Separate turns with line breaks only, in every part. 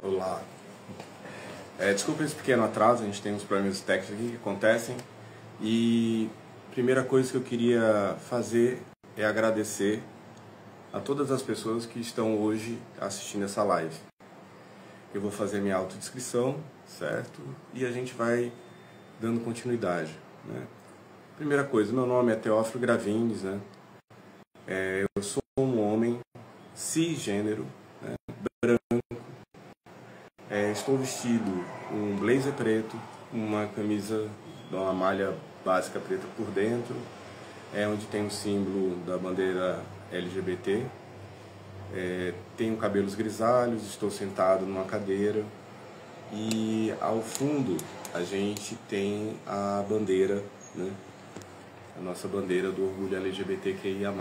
Olá. Desculpa esse pequeno atraso, a gente tem uns problemas técnicos aqui que acontecem. E a primeira coisa que eu queria fazer é agradecer a todas as pessoas que estão hoje assistindo essa live. Eu vou fazer minha autodescrição, certo? E a gente vai dando continuidade, né? Primeira coisa, meu nome é Teófilo Gravines, né? Eu sou um homem cisgênero, né? Branco. Estou vestido um blazer preto, uma camisa de uma malha básica preta por dentro, onde tem o símbolo da bandeira LGBT. Tenho cabelos grisalhos, estou sentado numa cadeira e ao fundo a gente tem a bandeira, né? A nossa bandeira do orgulho LGBTQIA+.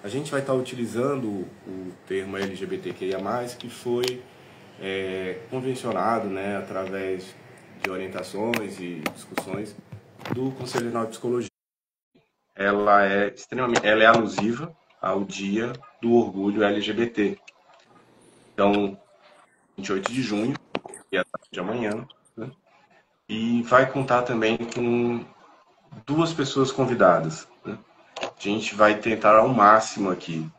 A gente vai estar utilizando o termo LGBTQIA+, que foi convencionado, né, através de orientações e discussões do Conselho Nacional de Psicologia. Ela é alusiva ao Dia do Orgulho LGBT. Então, 28 de junho, que é a data de amanhã, né, e vai contar também com duas pessoas convidadas, né? A gente vai tentar ao máximo aqui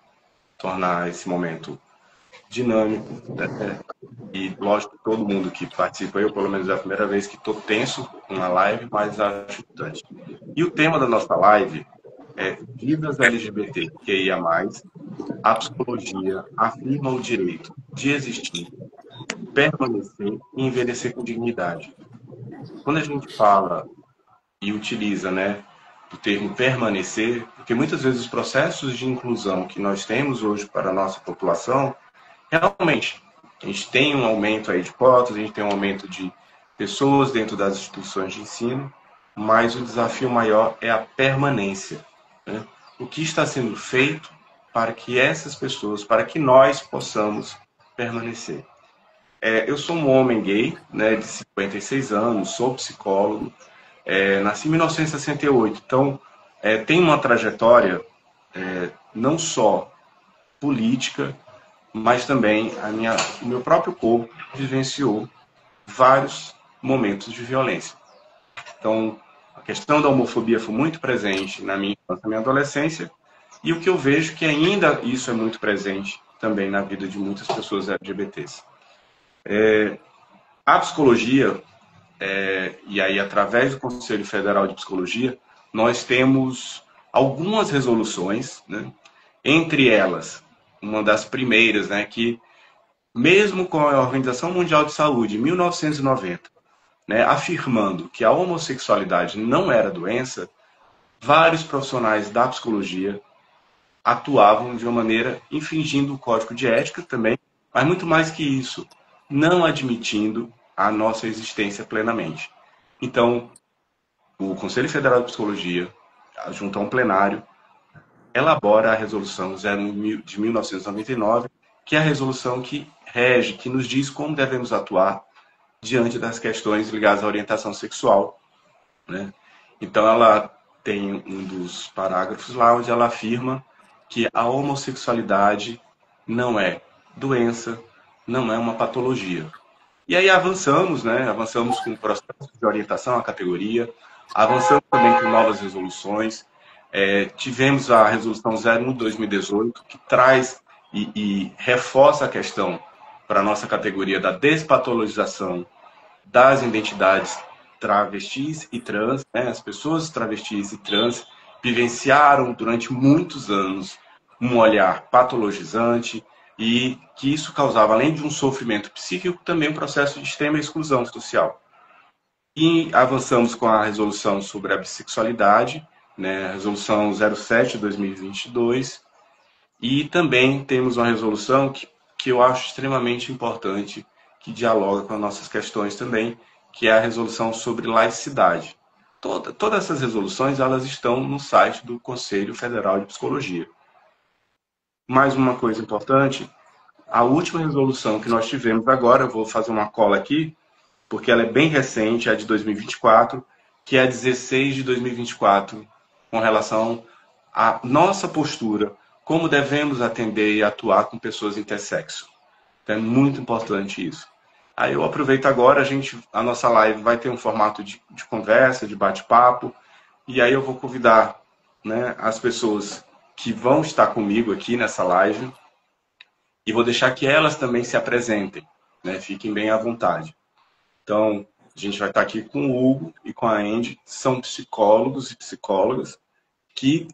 tornar esse momento dinâmico, né? E lógico, todo mundo que participa, eu pelo menos é a primeira vez que estou tenso com uma live, mas acho importante. E o tema da nossa live é Vidas LGBTQIA+, a psicologia afirma o direito de existir, permanecer e envelhecer com dignidade. Quando a gente fala e utiliza, né, o termo permanecer, porque muitas vezes os processos de inclusão que nós temos hoje para a nossa população, realmente, a gente tem um aumento aí de cotas, a gente tem um aumento de pessoas dentro das instituições de ensino, mas o desafio maior é a permanência, né? O que está sendo feito para que essas pessoas, para que nós possamos permanecer. Eu sou um homem gay, né, de 56 anos, sou psicólogo, nasci em 1968, então tenho uma trajetória não só política, mas também o meu próprio corpo vivenciou vários momentos de violência. Então, a questão da homofobia foi muito presente na minha infância, na minha adolescência, e o que eu vejo que ainda isso é muito presente também na vida de muitas pessoas LGBTs. A psicologia, e aí através do Conselho Federal de Psicologia, nós temos algumas resoluções, né? Entre elas, uma das primeiras, né, que mesmo com a Organização Mundial de Saúde, em 1990, né, afirmando que a homossexualidade não era doença, vários profissionais da psicologia atuavam de uma maneira infringindo o código de ética também, mas muito mais que isso, não admitindo a nossa existência plenamente. Então, o Conselho Federal de Psicologia, junto a um plenário, elabora a Resolução 01 de 1999, que é a resolução que rege, que nos diz como devemos atuar diante das questões ligadas à orientação sexual, né? Então, ela tem um dos parágrafos lá onde ela afirma que a homossexualidade não é doença, não é uma patologia. E aí avançamos, né? Avançamos com o processo de orientação à categoria, avançamos também com novas resoluções. Tivemos a resolução 01 de 2018, que traz e reforça a questão para a nossa categoria da despatologização das identidades travestis e trans, né? As pessoas travestis e trans vivenciaram durante muitos anos um olhar patologizante e que isso causava, além de um sofrimento psíquico, também um processo de extrema exclusão social. E avançamos com a resolução sobre a bissexualidade, né? A resolução 07 de 2022, e também temos uma resolução que eu acho extremamente importante, que dialoga com as nossas questões também, que é a resolução sobre laicidade. Todas essas resoluções elas estão no site do Conselho Federal de Psicologia. Mais uma coisa importante, a última resolução que nós tivemos agora, eu vou fazer uma cola aqui, porque ela é bem recente, é de 2024, que é a 16 de 2024, com relação à nossa postura, como devemos atender e atuar com pessoas intersexo. Então é muito importante isso. Aí eu aproveito agora, a nossa live vai ter um formato de conversa, de bate-papo, e aí eu vou convidar, né, as pessoas que vão estar comigo aqui nessa live e vou deixar que elas também se apresentem, né, fiquem bem à vontade. Então, a gente vai estar aqui com o Hugo e com a Andy, que são psicólogos e psicólogas que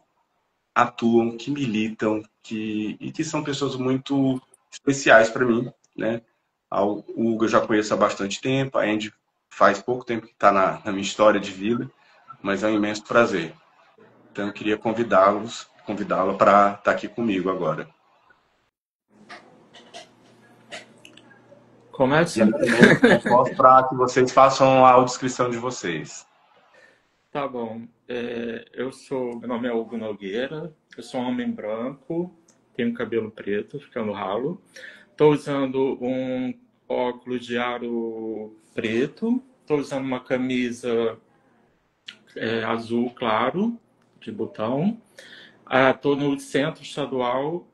atuam, que militam, e que são pessoas muito especiais para mim, né? O Hugo eu já conheço há bastante tempo, a Andy faz pouco tempo que está na minha história de vida, mas é um imenso prazer. Então eu queria convidá-la para estar aqui comigo agora. E
Começa?
aí também eu posso para que vocês façam a descrição de vocês.
Tá bom. Meu nome é Hugo Nogueira, eu sou um homem branco, tenho cabelo preto, ficando ralo. Estou usando um óculos de aro preto, estou usando uma camisa azul claro, de botão. Estou no Centro Estadual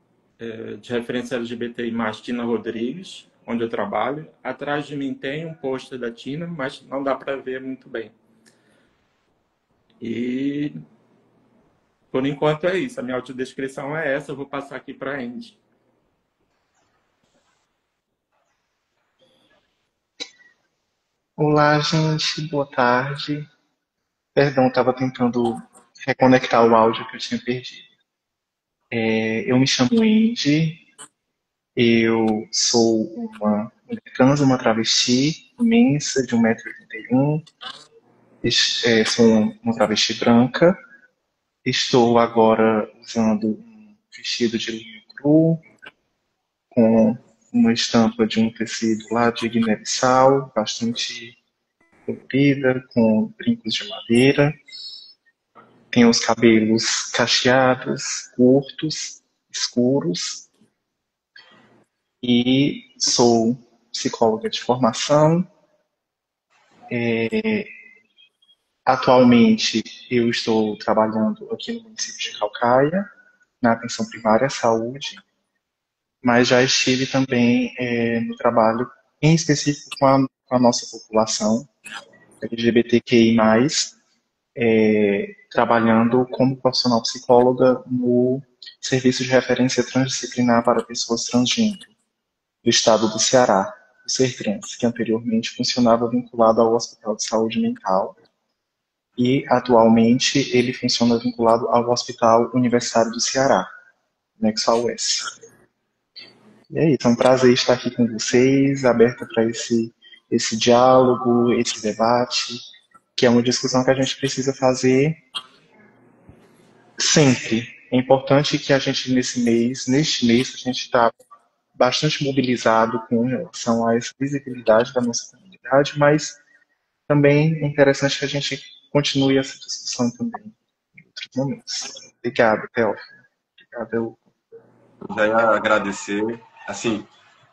de Referência LGBTI+, Tina Rodrigues, onde eu trabalho. Atrás de mim tem um pôster da Tina, mas não dá para ver muito bem. E por enquanto é isso. A minha autodescrição é essa. Eu vou passar aqui para a Andy.
Olá, gente, boa tarde. Perdão, estava tentando reconectar o áudio que eu tinha perdido. Eu me chamo Andy, eu sou uma mulher trans, uma travesti imensa de 1,81 m, sou uma travesti branca, estou agora usando um vestido de linho cru, com uma estampa de um tecido lá de Guiné-Bissau, bastante comprida, com brincos de madeira. Tenho os cabelos cacheados, curtos, escuros, e sou psicóloga de formação. Atualmente eu estou trabalhando aqui no município de Calcaia, na atenção primária à saúde, mas já estive também no trabalho em específico com a nossa população LGBTQI+, trabalhando como profissional psicóloga no Serviço de Referência Transdisciplinar para Pessoas Transgênero do Estado do Ceará, o SERTRANS, que anteriormente funcionava vinculado ao Hospital de Saúde Mental e atualmente ele funciona vinculado ao Hospital Universitário do Ceará, anexo ao US. E é isso, é um prazer estar aqui com vocês, aberta para esse diálogo, esse debate, que é uma discussão que a gente precisa fazer sempre. É importante que a gente, neste mês, a gente está bastante mobilizado com relação a essa visibilidade da nossa comunidade, mas também é interessante que a gente continue essa discussão também em outros momentos. Obrigado, Teófilo. Obrigado.
Eu já ia agradecer. Assim,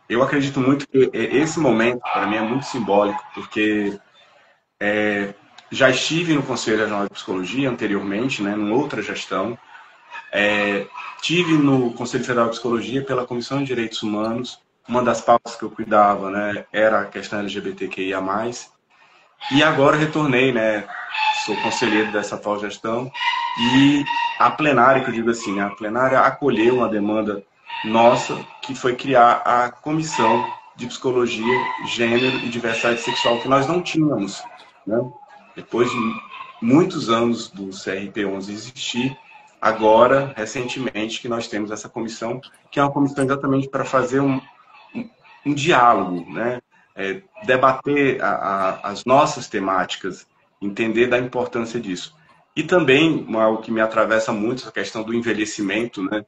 eu acredito muito que esse momento, para mim, é muito simbólico, porque já estive no Conselho Regional de Psicologia anteriormente, né, em outra gestão. Tive no Conselho Federal de Psicologia pela Comissão de Direitos Humanos. Uma das pautas que eu cuidava, né, era a questão LGBTQIA+. E agora retornei, né, sou conselheiro dessa atual gestão. E a plenária, que eu digo assim, a plenária acolheu uma demanda nossa, que foi criar a Comissão de Psicologia, Gênero e Diversidade Sexual, que nós não tínhamos, né? Depois de muitos anos do CRP11 existir, agora, recentemente, que nós temos essa comissão, que é uma comissão exatamente para fazer um diálogo, né? Debater as nossas temáticas, entender da importância disso. E também, algo que me atravessa muito, a questão do envelhecimento, né?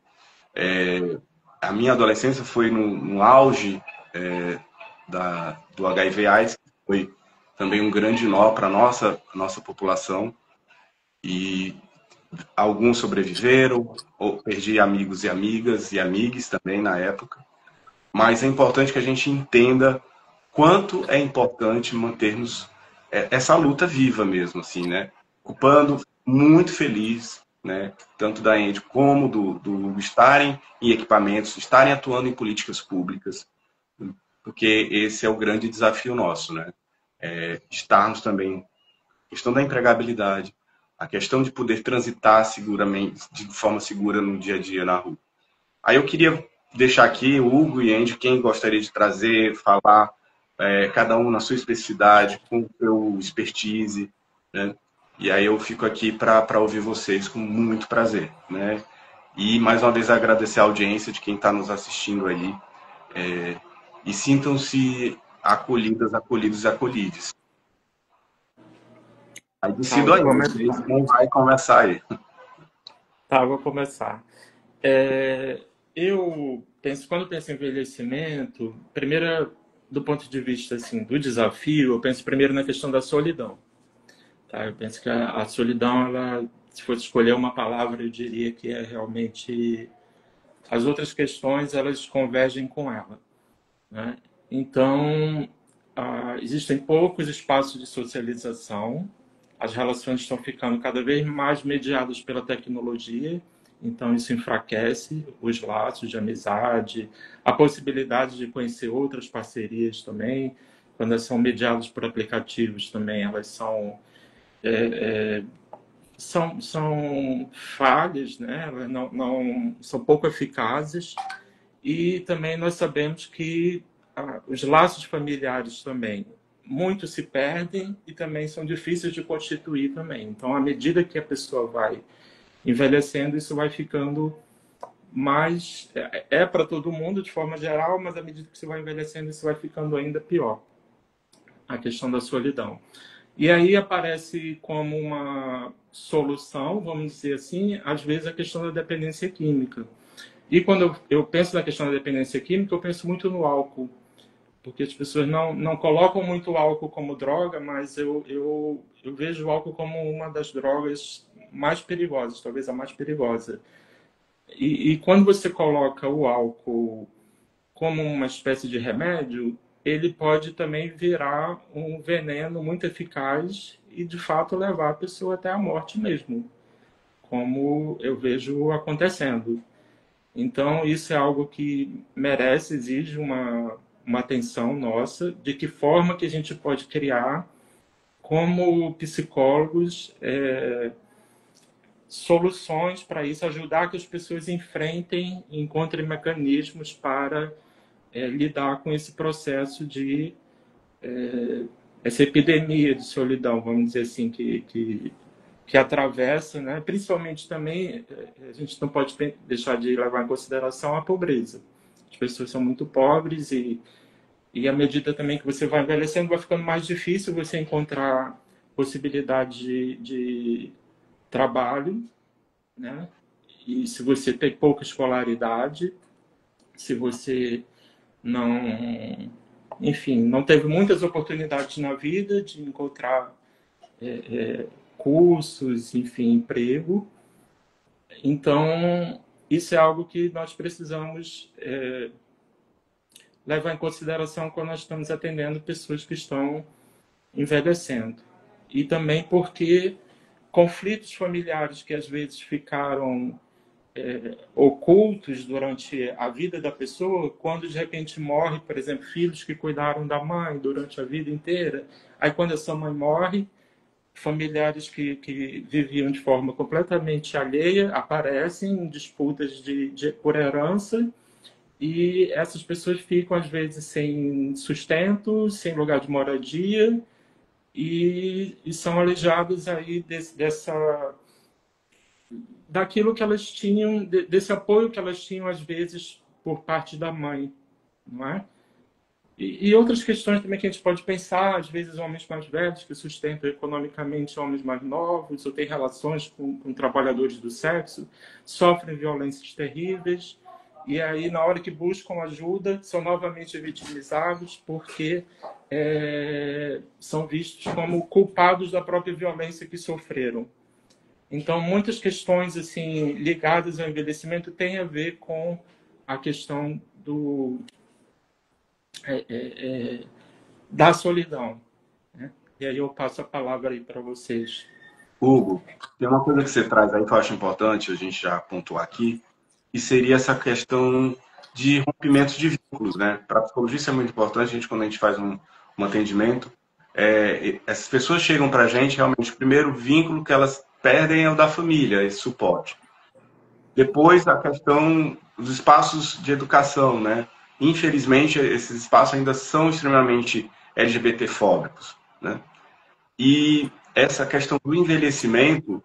A minha adolescência foi no auge do HIV/AIDS, que foi também um grande nó para a nossa população. E alguns sobreviveram, ou perdi amigos e amigas e amigues também na época. Mas é importante que a gente entenda quanto é importante mantermos essa luta viva mesmo, assim, né? Ocupando, muito feliz, né? Tanto da Andy como do estarem em equipamentos, estarem atuando em políticas públicas. porque esse é o grande desafio nosso, né? Estarmos também, questão da empregabilidade, a questão de poder transitar seguramente, de forma segura no dia a dia na rua. Aí eu queria deixar aqui o Hugo e Andy, quem gostaria de trazer, falar, cada um na sua especificidade, com o seu expertise, né? E aí eu fico aqui para ouvir vocês com muito prazer, né? E mais uma vez agradecer a audiência de quem está nos assistindo aí. E sintam-se acolhidas, acolhidos e acolhides. Aí decido aí, vocês quem vai conversar aí.
Tá, vou começar. Eu penso, quando eu penso em envelhecimento, primeiro, do ponto de vista assim, do desafio, eu penso primeiro na questão da solidão. Tá? Eu penso que a solidão, ela, se fosse escolher uma palavra, eu diria que é realmente... As outras questões, elas convergem com ela, né? Então, existem poucos espaços de socialização, as relações estão ficando cada vez mais mediadas pela tecnologia, então isso enfraquece os laços de amizade, a possibilidade de conhecer outras parcerias também, quando elas são mediadas por aplicativos também, elas são falhas, né? Elas não são pouco eficazes, e também nós sabemos que os laços familiares também muito se perdem e também são difíceis de constituir também. Então, à medida que a pessoa vai envelhecendo, isso vai ficando mais... para todo mundo, de forma geral, mas à medida que você vai envelhecendo, isso vai ficando ainda pior. A questão da solidão. E aí aparece como uma solução, vamos dizer assim, às vezes a questão da dependência química. E quando eu penso na questão da dependência química, eu penso muito no álcool, porque as pessoas não colocam muito álcool como droga, mas eu vejo o álcool como uma das drogas mais perigosas, talvez a mais perigosa. E quando você coloca o álcool como uma espécie de remédio, ele pode também virar um veneno muito eficaz e, de fato, levar a pessoa até a morte mesmo, como eu vejo acontecendo. Então, isso é algo que merece, exige uma atenção nossa, de que forma que a gente pode criar, como psicólogos, soluções para isso, ajudar que as pessoas enfrentem, encontrem mecanismos para lidar com esse processo de essa epidemia de solidão, vamos dizer assim, que atravessa, né? Principalmente também, a gente não pode deixar de levar em consideração a pobreza. As pessoas são muito pobres e à medida também que você vai envelhecendo, vai ficando mais difícil você encontrar possibilidade de trabalho, né? E se você tem pouca escolaridade, se você não, enfim, não teve muitas oportunidades na vida de encontrar cursos, enfim, emprego. Então, isso é algo que nós precisamos levar em consideração quando nós estamos atendendo pessoas que estão envelhecendo. E também porque conflitos familiares que às vezes ficaram ocultos durante a vida da pessoa, quando de repente morre, por exemplo, filhos que cuidaram da mãe durante a vida inteira, aí quando essa mãe morre, familiares que viviam de forma completamente alheia aparecem em disputas por herança, e essas pessoas ficam às vezes sem sustento, sem lugar de moradia, e são alejadas aí daquilo que elas tinham, desse apoio que elas tinham às vezes por parte da mãe, não é? E outras questões também que a gente pode pensar, às vezes homens mais velhos que sustentam economicamente homens mais novos, ou têm relações com trabalhadores do sexo, sofrem violências terríveis, e aí na hora que buscam ajuda são novamente vitimizados porque são vistos como culpados da própria violência que sofreram. Então, muitas questões assim ligadas ao envelhecimento têm a ver com a questão da solidão, né? E aí eu passo a palavra aí para vocês.
Hugo, tem uma coisa que você traz aí que eu acho importante a gente já pontuar aqui, e seria essa questão de rompimentos de vínculos, né? Para a psicologia isso é muito importante, quando a gente faz um atendimento, essas pessoas chegam para a gente, realmente, o primeiro vínculo que elas perdem é o da família, esse suporte. Depois, a questão dos espaços de educação, né? Infelizmente, esses espaços ainda são extremamente LGBT-fóbicos, né? E essa questão do envelhecimento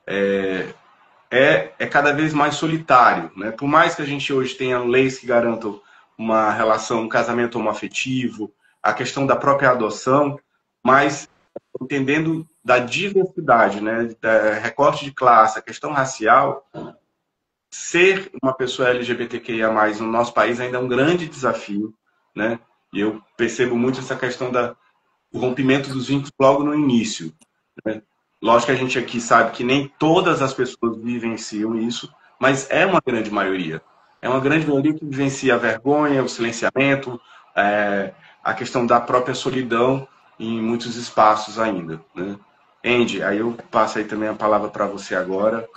é cada vez mais solitário, né? Por mais que a gente hoje tenha leis que garantam uma relação, um casamento homoafetivo, a questão da própria adoção, mas entendendo da diversidade, né? Da recorte de classe, a questão racial, ser uma pessoa LGBTQIA+, no nosso país ainda é um grande desafio, né? E eu percebo muito essa questão do rompimento dos vínculos logo no início, né? Lógico que a gente aqui sabe que nem todas as pessoas vivenciam isso, mas é uma grande maioria. É uma grande maioria que vivencia a vergonha, o silenciamento, a questão da própria solidão em muitos espaços ainda, né? Andy, aí eu passo aí também a palavra para você agora.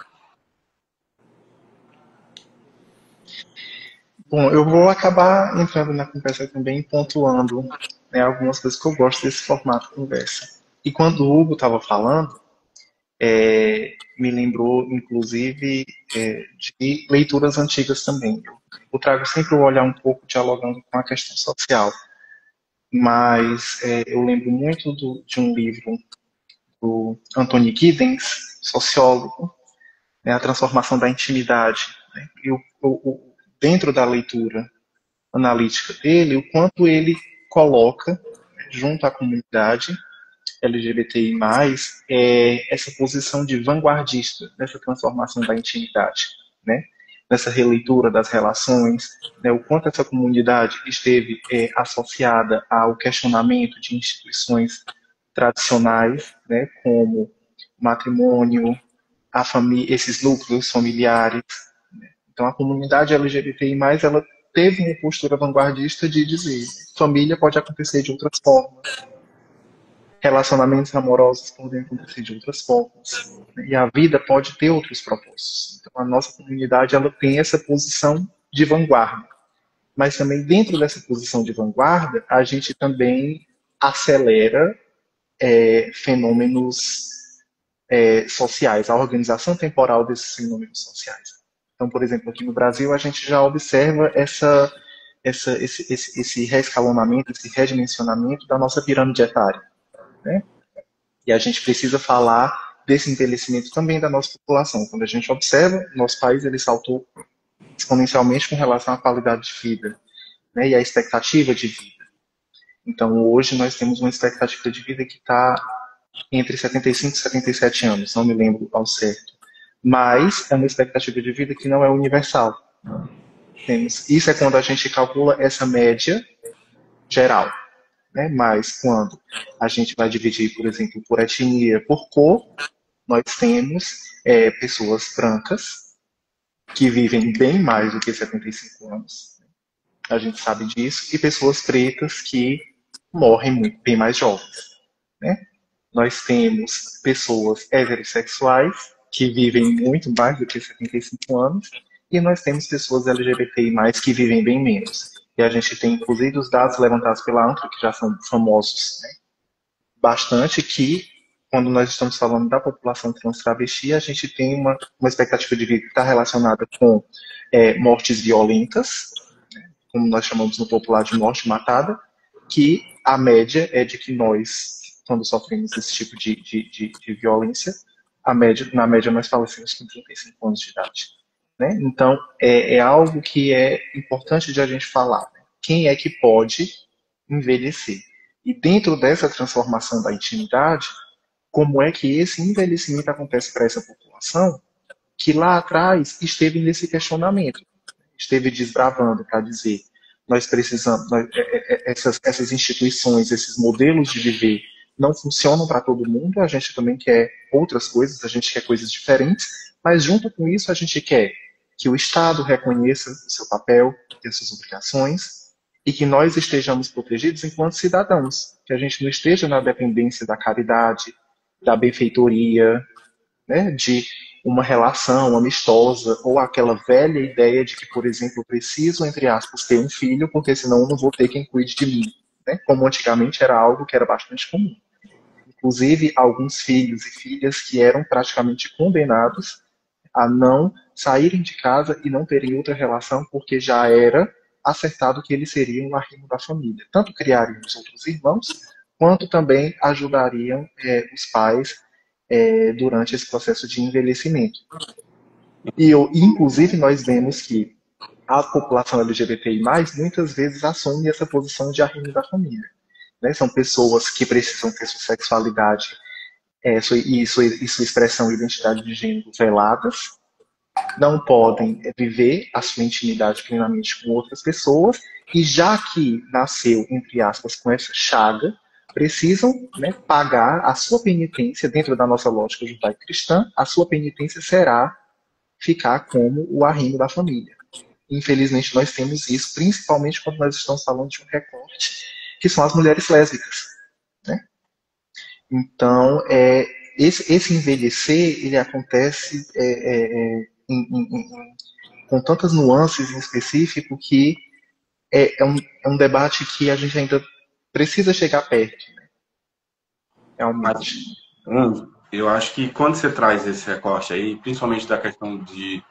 Bom, eu vou acabar entrando na conversa também, pontuando, né, algumas coisas que eu gosto desse formato de conversa. E quando o Hugo estava falando, me lembrou, inclusive, de leituras antigas também. Eu trago sempre o olhar um pouco dialogando com a questão social, mas eu lembro muito de um livro do Anthony Giddens, sociólogo, né, A Transformação da Intimidade, né, e dentro da leitura analítica dele, o quanto ele coloca, né, junto à comunidade LGBTI+, essa posição de vanguardista nessa transformação da intimidade, né? Nessa releitura das relações, né? O quanto essa comunidade esteve associada ao questionamento de instituições tradicionais, né? Como matrimônio, a família, esses núcleos familiares. Então, a comunidade LGBTI+, ela teve uma postura vanguardista de dizer família pode acontecer de outras formas, relacionamentos amorosos podem acontecer de outras formas, né? E a vida pode ter outros propósitos. Então, a nossa comunidade ela tem essa posição de vanguarda. Mas também dentro dessa posição de vanguarda, a gente também acelera fenômenos sociais, a organização temporal desses fenômenos sociais. Então, por exemplo, aqui no Brasil, a gente já observa esse reescalonamento, esse redimensionamento da nossa pirâmide etária, né? E a gente precisa falar desse envelhecimento também da nossa população. Quando a gente observa, nosso país ele saltou exponencialmente com relação à qualidade de vida, né, e à expectativa de vida. Então, hoje nós temos uma expectativa de vida que está entre 75 e 77 anos, não me lembro ao certo. Mas é uma expectativa de vida que não é universal. Isso é quando a gente calcula essa média geral, né? Mas quando a gente vai dividir, por exemplo, por etnia, por cor, nós temos pessoas brancas que vivem bem mais do que 75 anos. A gente sabe disso. E pessoas pretas que morrem bem mais jovens, né? Nós temos pessoas heterossexuais que vivem muito mais do que 75 anos. E nós temos pessoas LGBTI+, que vivem bem menos. E a gente tem, inclusive, os dados levantados pela ANTRA, que já são famosos, né, bastante, que, quando nós estamos falando da população trans travesti, a gente tem uma expectativa de vida que está relacionada com mortes violentas, né, como nós chamamos no popular de morte matada, que a média é de que nós, quando sofremos esse tipo de violência, na média nós falecemos com 35 anos de idade. Né? Então, é algo que é importante de a gente falar. Né? Quem é que pode envelhecer? E dentro dessa transformação da intimidade, como é que esse envelhecimento acontece para essa população que lá atrás esteve nesse questionamento, esteve desbravando para dizer nós precisamos, essas instituições, esses modelos de viver não funcionam para todo mundo, a gente também quer outras coisas, a gente quer coisas diferentes, mas junto com isso a gente quer que o Estado reconheça o seu papel e as suas obrigações e que nós estejamos protegidos enquanto cidadãos, que a gente não esteja na dependência da caridade, da benfeitoria, né, de uma relação amistosa, ou aquela velha ideia de que, por exemplo, eu preciso, entre aspas, ter um filho, porque senão eu não vou ter quem cuide de mim, né? Como antigamente era algo que era bastante comum. Inclusive, alguns filhos e filhas que eram praticamente condenados a não saírem de casa e não terem outra relação, porque já era acertado que eles seriam o arrimo da família. Tanto criariam os outros irmãos, quanto também ajudariam os pais durante esse processo de envelhecimento. Inclusive, nós vemos que a população LGBTI+, muitas vezes assume essa posição de arrimo da família. Né? São pessoas que precisam ter sua sexualidade e sua expressão e identidade de gênero veladas, não podem viver a sua intimidade plenamente com outras pessoas, e já que nasceu, entre aspas, com essa chaga, precisam, né, pagar a sua penitência dentro da nossa lógica judaico-cristã. A sua penitência será ficar como o arrimo da família. Infelizmente, nós temos isso, principalmente quando nós estamos falando de um recorte, que são as mulheres lésbicas. Né? Então, esse envelhecer, ele acontece com tantas nuances em específico que é um debate que a gente ainda precisa chegar perto. Né? Realmente.
Mas, eu acho que quando você traz esse recorte aí, principalmente da questão de...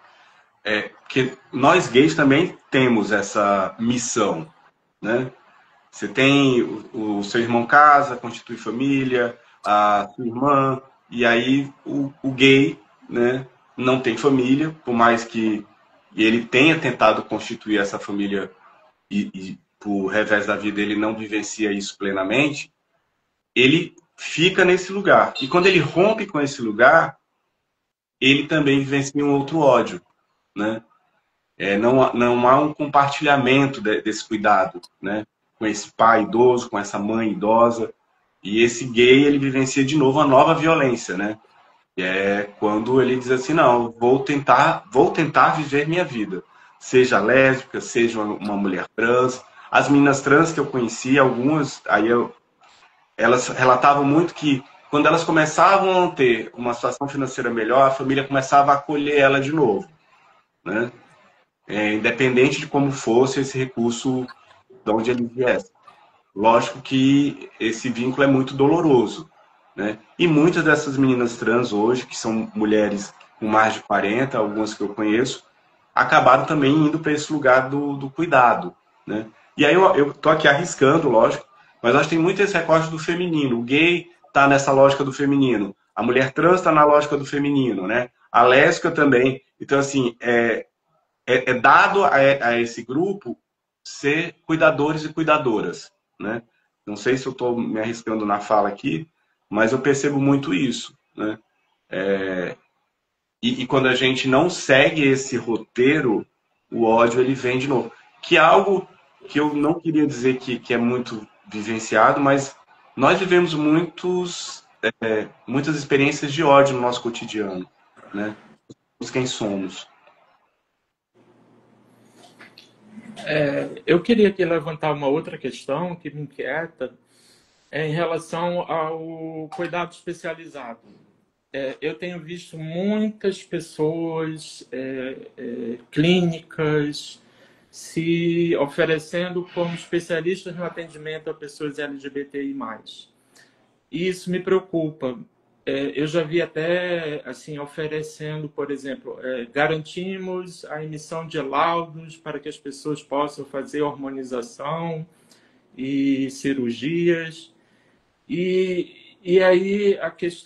que nós gays também temos essa missão, né? Você tem o seu irmão casa, constitui família, a sua irmã, e aí o gay, né, não tem família, por mais que ele tenha tentado constituir essa família e por revés da vida ele não vivencia isso plenamente, ele fica nesse lugar. E quando ele rompe com esse lugar, ele também vivencia um outro ódio, né? Não há um compartilhamento desse cuidado, né? Com esse pai idoso, com essa mãe idosa. E esse gay, ele vivencia de novo uma nova violência, né? Que é quando ele diz assim, não, vou tentar viver minha vida. Seja lésbica, seja uma mulher trans. As meninas trans que eu conheci, algumas, elas relatavam muito que quando elas começavam a ter uma situação financeira melhor, a família começava a acolher ela de novo, né? Independente de como fosse esse recurso de onde ele viesse. Lógico que esse vínculo é muito doloroso, né? E muitas dessas meninas trans hoje, que são mulheres com mais de 40, algumas que eu conheço, acabaram também indo para esse lugar do cuidado, né? E aí eu tô aqui arriscando, lógico, mas acho que tem muito esse recorte do feminino. O gay está nessa lógica do feminino, a mulher trans está na lógica do feminino, né? A lésbica também. Então, assim, é dado a esse grupo ser cuidadores e cuidadoras, né? Não sei se eu estou me arriscando na fala aqui, mas eu percebo muito isso, né? E quando a gente não segue esse roteiro, o ódio ele vem de novo. Que é algo que eu não queria dizer que é muito vivenciado, mas nós vivemos muitas experiências de ódio no nosso cotidiano, né? Quem somos.
Eu queria aqui levantar uma outra questão que me inquieta em relação ao cuidado especializado. Eu tenho visto muitas pessoas, clínicas, se oferecendo como especialistas no atendimento a pessoas LGBTI+. E isso me preocupa. Eu já vi até assim oferecendo, por exemplo, garantimos a emissão de laudos para que as pessoas possam fazer hormonização e cirurgias. E aí,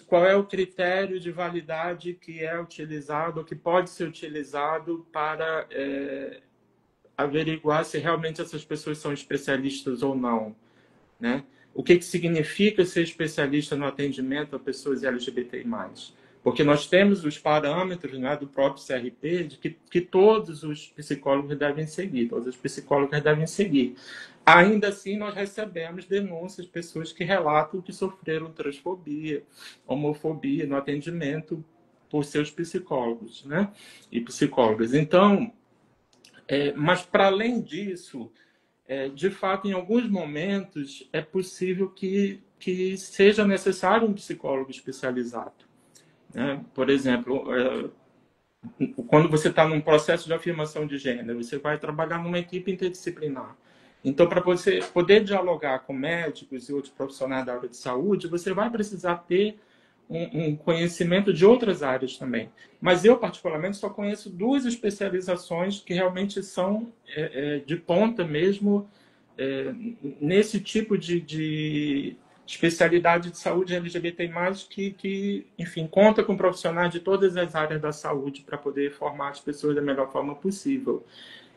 qual é o critério de validade que é utilizado, ou que pode ser utilizado para averiguar se realmente essas pessoas são especialistas ou não, né? O que significa ser especialista no atendimento a pessoas LGBTI+. Porque nós temos os parâmetros, né, do próprio CRP de que todos os psicólogos devem seguir, todas as psicólogas devem seguir. Ainda assim, nós recebemos denúncias de pessoas que relatam que sofreram transfobia, homofobia no atendimento por seus psicólogos, né, e psicólogas. Então, mas para além disso, de fato, em alguns momentos, é possível que seja necessário um psicólogo especializado, né? Por exemplo, quando você está num processo de afirmação de gênero, você vai trabalhar numa equipe interdisciplinar. Então, para você poder dialogar com médicos e outros profissionais da área de saúde, você vai precisar ter um conhecimento de outras áreas também. Mas eu, particularmente, só conheço 2 especializações que realmente são de ponta mesmo nesse tipo de especialidade de saúde LGBTI+, que, enfim, conta com profissionais de todas as áreas da saúde para poder formar as pessoas da melhor forma possível.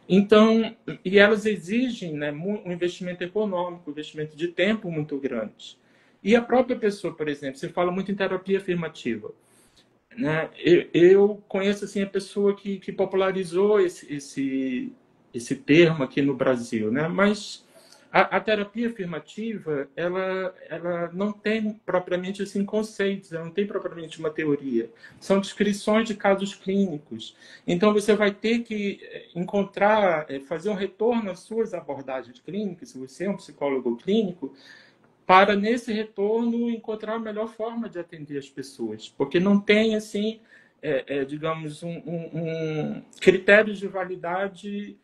Então, e elas exigem, né, um investimento econômico, um investimento de tempo muito grande. E a própria pessoa, por exemplo, você fala muito em terapia afirmativa, né? Eu conheço assim, a pessoa que popularizou esse termo aqui no Brasil, né? Mas a terapia afirmativa, ela não tem propriamente assim, conceitos, ela não tem propriamente uma teoria. São descrições de casos clínicos. Então, você vai ter que encontrar, fazer um retorno às suas abordagens clínicas, se você é um psicólogo clínico, para, nesse retorno, encontrar a melhor forma de atender as pessoas. Porque não tem, assim, digamos, critérios de validade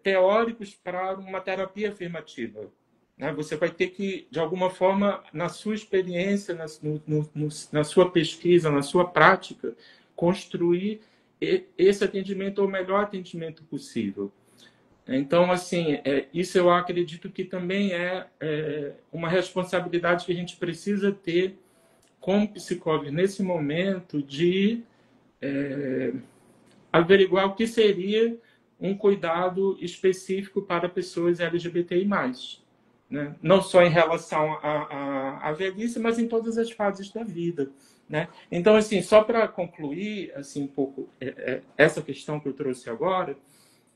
teóricos para uma terapia afirmativa. Né? Você vai ter que, de alguma forma, na sua experiência, na sua pesquisa, na sua prática, construir esse atendimento, o melhor atendimento possível. Então, assim, isso eu acredito que também é uma responsabilidade que a gente precisa ter como psicólogo nesse momento de averiguar o que seria um cuidado específico para pessoas LGBTI+. Né? Não só em relação à velhice, mas em todas as fases da vida. Né? Então, assim, só para concluir assim, um pouco essa questão que eu trouxe agora,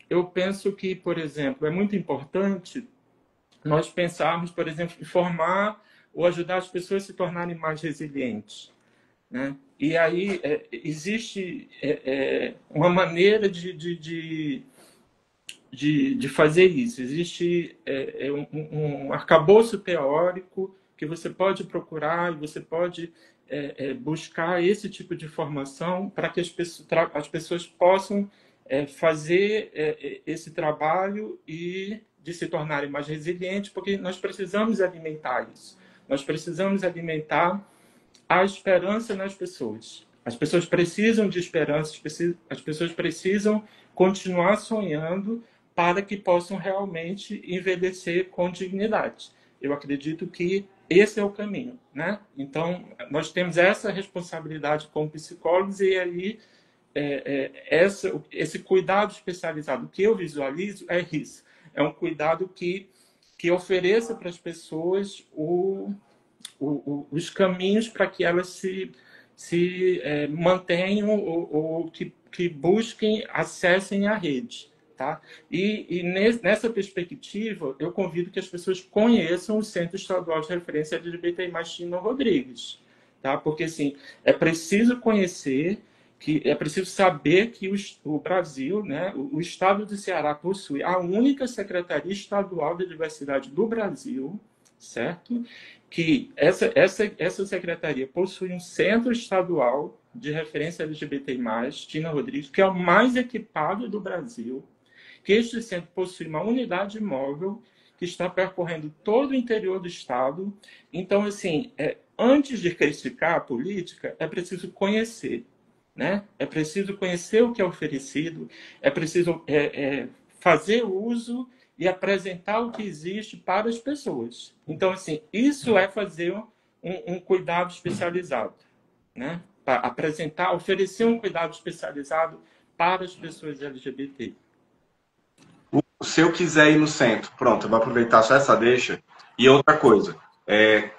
eu penso que, por exemplo, é muito importante nós pensarmos, por exemplo, em formar ou ajudar as pessoas a se tornarem mais resilientes. Né? E aí existe uma maneira de fazer isso. Existe um arcabouço teórico que você pode procurar e você pode buscar esse tipo de formação para que as pessoas possam fazer esse trabalho e de se tornarem mais resilientes, porque nós precisamos alimentar isso. Nós precisamos alimentar a esperança nas pessoas. As pessoas precisam de esperança, as pessoas precisam continuar sonhando para que possam realmente envelhecer com dignidade. Eu acredito que esse é o caminho, né? Então, nós temos essa responsabilidade como psicólogos e aí esse cuidado especializado que eu visualizo é isso. É um cuidado que ofereça para as pessoas os caminhos para que elas se mantenham ou que busquem, acessem a rede. Tá? E nessa perspectiva, eu convido que as pessoas conheçam o Centro Estadual de Referência LGBTI+, Tino Rodrigues. Tá? Porque assim, é preciso conhecer, é preciso saber que o Brasil, né, o estado do Ceará possui a única Secretaria Estadual de Diversidade do Brasil, certo? Que essa secretaria possui um Centro Estadual de Referência LGBTI+, Tino Rodrigues, que é o mais equipado do Brasil, que este centro possui uma unidade móvel que está percorrendo todo o interior do estado. Então, assim, antes de criticar a política, é preciso conhecer. Né? É preciso conhecer o que é oferecido, é preciso fazer uso e apresentar o que existe para as pessoas. Então, assim, isso é fazer um cuidado especializado. Né? Para apresentar, oferecer um cuidado especializado para as pessoas LGBT.
Se eu quiser ir no centro, pronto, eu vou aproveitar só essa deixa. E outra coisa,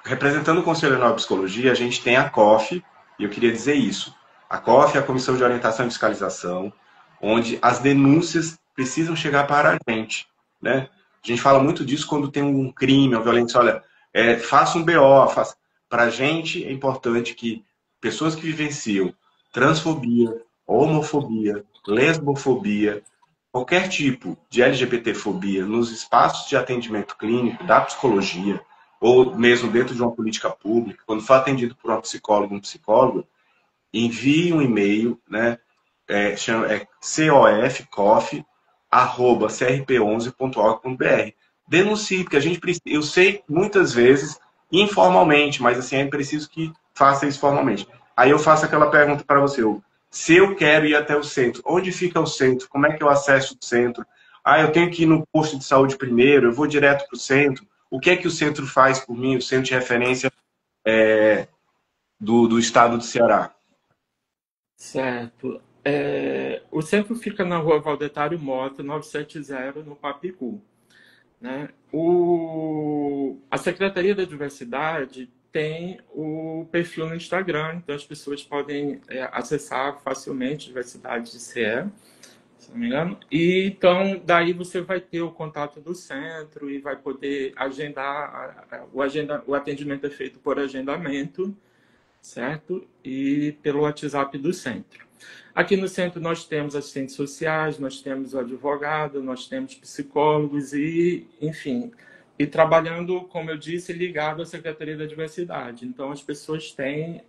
representando o Conselho Nacional de Psicologia, a gente tem a COF, e eu queria dizer isso. A COF é a Comissão de Orientação e Fiscalização, onde as denúncias precisam chegar para a gente. Né? A gente fala muito disso quando tem um crime, uma violência. Olha, faça um BO. Para a gente é importante que pessoas que vivenciam transfobia, homofobia, lesbofobia, qualquer tipo de LGBTfobia nos espaços de atendimento clínico da psicologia, ou mesmo dentro de uma política pública, quando for atendido por uma psicóloga, um psicólogo, envie um e-mail, né? cof@crp11.org.br. Denuncie, porque a gente precisa, eu sei muitas vezes informalmente, mas assim é preciso que faça isso formalmente. Aí eu faço aquela pergunta para você: se eu quero ir até o centro, onde fica o centro? Como é que eu acesso o centro? Ah, eu tenho que ir no posto de saúde primeiro, eu vou direto para o centro. O que é que o centro faz por mim, o centro de referência do estado do Ceará?
Certo. O centro fica na rua Valdetário Mota, 970, no Papicu. Né? A Secretaria da Diversidade tem o perfil no Instagram, então as pessoas podem acessar facilmente Diversidade de CE, se não me engano. E então daí você vai ter o contato do centro e vai poder agendar. O atendimento é feito por agendamento, certo? E pelo WhatsApp do centro. Aqui no centro nós temos assistentes sociais, nós temos o advogado, nós temos psicólogos e, enfim, e trabalhando, como eu disse, ligado à Secretaria da Diversidade. Então as pessoas têm,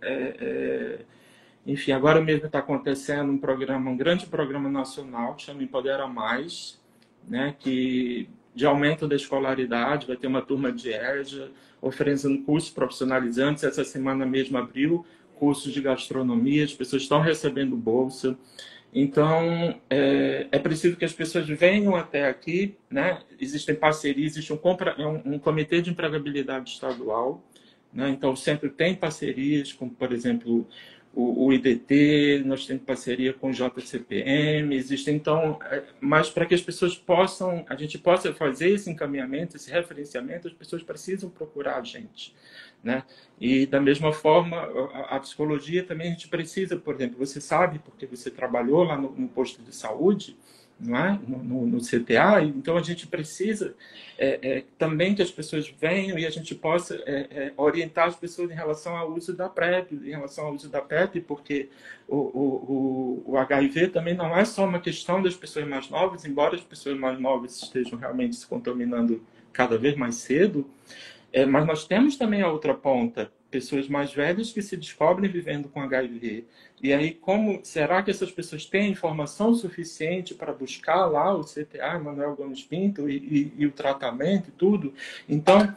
enfim, agora mesmo está acontecendo um grande programa nacional que chama Empodera Mais, né, que de aumento da escolaridade, vai ter uma turma de EJA, oferecendo cursos profissionalizantes. Essa semana mesmo abriu cursos de gastronomia, as pessoas estão recebendo bolsa. Então, é preciso que as pessoas venham até aqui, né? Existem parcerias, existe um comitê de empregabilidade estadual, né? Então, o centro tem parcerias, como, por exemplo, o IDT, nós temos parceria com o JCPM, existem, então, mas para que as pessoas a gente possa fazer esse encaminhamento, esse referenciamento, as pessoas precisam procurar a gente, né? E da mesma forma, a psicologia também a gente precisa, por exemplo, você sabe, porque você trabalhou lá no posto de saúde, não é? No CTA, então a gente precisa também que as pessoas venham e a gente possa orientar as pessoas em relação ao uso da PrEP, porque o HIV também não é só uma questão das pessoas mais novas, embora as pessoas mais novas estejam realmente se contaminando cada vez mais cedo, mas nós temos também a outra ponta, pessoas mais velhas que se descobrem vivendo com HIV. E aí, será que essas pessoas têm informação suficiente para buscar lá o CTA, Manuel Gomes Pinto, e o tratamento e tudo? Então,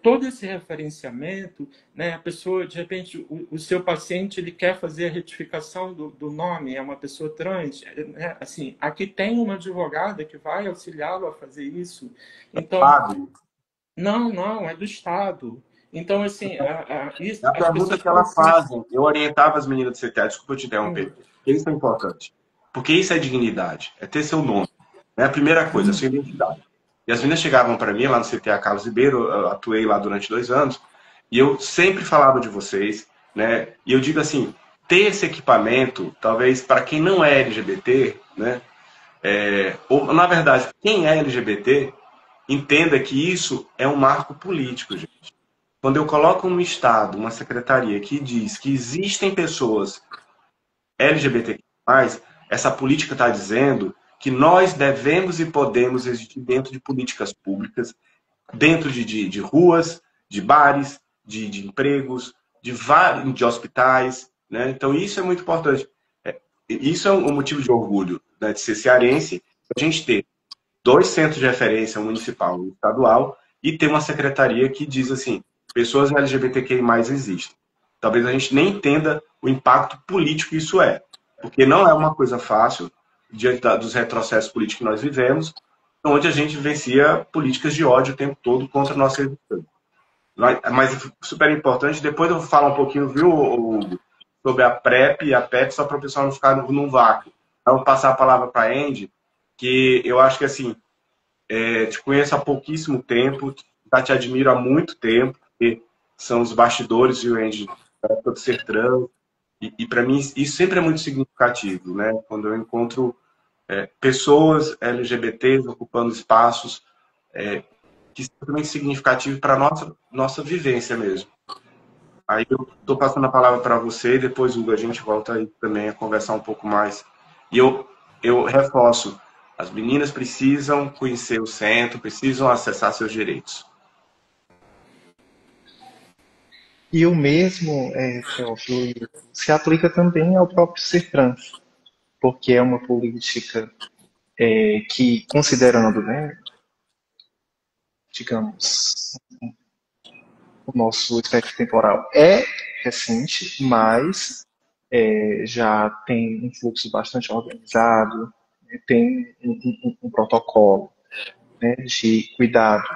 todo esse referenciamento, né, a pessoa, de repente, o seu paciente ele quer fazer a retificação do nome, é uma pessoa trans, né? Assim, aqui tem uma advogada que vai auxiliá-lo a fazer isso. Então, não, é do Estado. Então, assim,
A
as
pergunta
pessoas
que ela
precisam.
fazem, eu orientava as meninas do CTA, desculpa eu te interromper, porque isso é importante. Porque isso é dignidade, é ter seu nome. É a primeira coisa, a sua identidade. E as meninas chegavam para mim lá no CTA Carlos Ribeiro, eu atuei lá durante 2 anos, e eu sempre falava de vocês, né? E eu digo assim, ter esse equipamento, talvez para quem não é LGBT, né? Ou, na verdade, quem é LGBT, entenda que isso é um marco político, gente. Quando eu coloco um Estado, uma secretaria que diz que existem pessoas LGBTQ+, essa política está dizendo que nós devemos e podemos existir dentro de políticas públicas, dentro de ruas, de bares, de empregos, de hospitais, né? Então isso é muito importante. Isso é um motivo de orgulho, né, de ser cearense, a gente ter 2 centros de referência, um municipal e um estadual, e ter uma secretaria que diz assim, pessoas LGBTQI+ existem. Talvez a gente nem entenda o impacto político que isso é, porque não é uma coisa fácil, diante dos retrocessos políticos que nós vivemos, onde a gente vivencia políticas de ódio o tempo todo contra a nossa educação. Mas super importante, depois eu vou falar um pouquinho, viu, Hugo, sobre a PrEP e a PEP, só para o pessoal não ficar num vácuo. Então, eu vou passar a palavra para a Andy, que eu acho que assim, te conheço há pouquíssimo tempo, já te admiro há muito tempo, porque são os bastidores, viu, Andy, do ser trans, e para mim isso sempre é muito significativo, né? Quando eu encontro pessoas LGBTs ocupando espaços que são também significativos para a nossa vivência mesmo. Aí eu estou passando a palavra para você e depois, Hugo, a gente volta aí também a conversar um pouco mais. E eu reforço, as meninas precisam conhecer o centro, precisam acessar seus direitos.
E o mesmo, Teófilo, se aplica também ao próprio ser trans, porque é uma política que, considerando, né, digamos, o nosso espectro temporal é recente, mas já tem um fluxo bastante organizado, né, tem um protocolo, né, de cuidado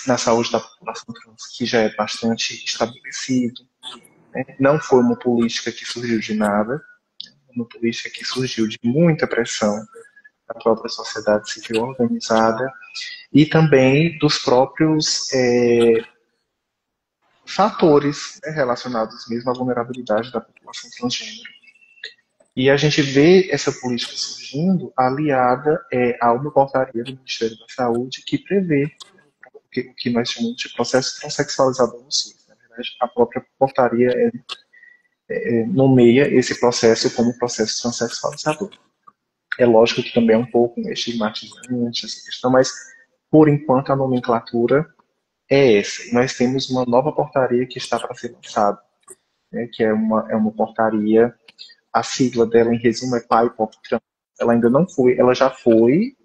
na saúde da população trans que já é bastante estabelecido. Né? Não foi uma política que surgiu de nada, uma política que surgiu de muita pressão da própria sociedade civil organizada e também dos próprios fatores, né, relacionados mesmo à vulnerabilidade da população transgênero. E a gente vê essa política surgindo aliada a uma portaria do Ministério da Saúde que prevê o que nós chamamos de processo transexualizador no SUS. Na verdade, a própria portaria nomeia esse processo como processo transexualizador. É lógico que também é um pouco estigmatizante essa questão, mas por enquanto a nomenclatura é essa. E nós temos uma nova portaria que está para ser lançada, né, que é uma portaria, a sigla dela em resumo é PAIPOP Trans. Ela ainda não foi, ela já foi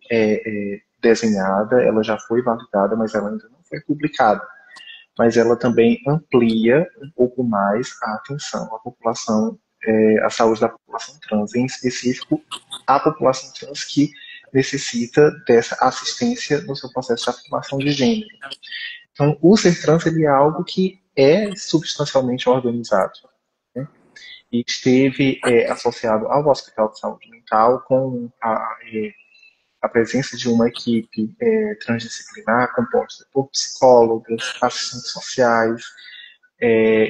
desenhada, ela já foi validada, mas ela ainda não foi publicada. Mas ela também amplia um pouco mais a atenção à população, à saúde da população trans, em específico a população trans que necessita dessa assistência no seu processo de afirmação de gênero. Então, o ser trans ele é algo que é substancialmente organizado, né? E esteve associado ao Hospital de Saúde Mental com a presença de uma equipe transdisciplinar composta por psicólogas, assistentes sociais,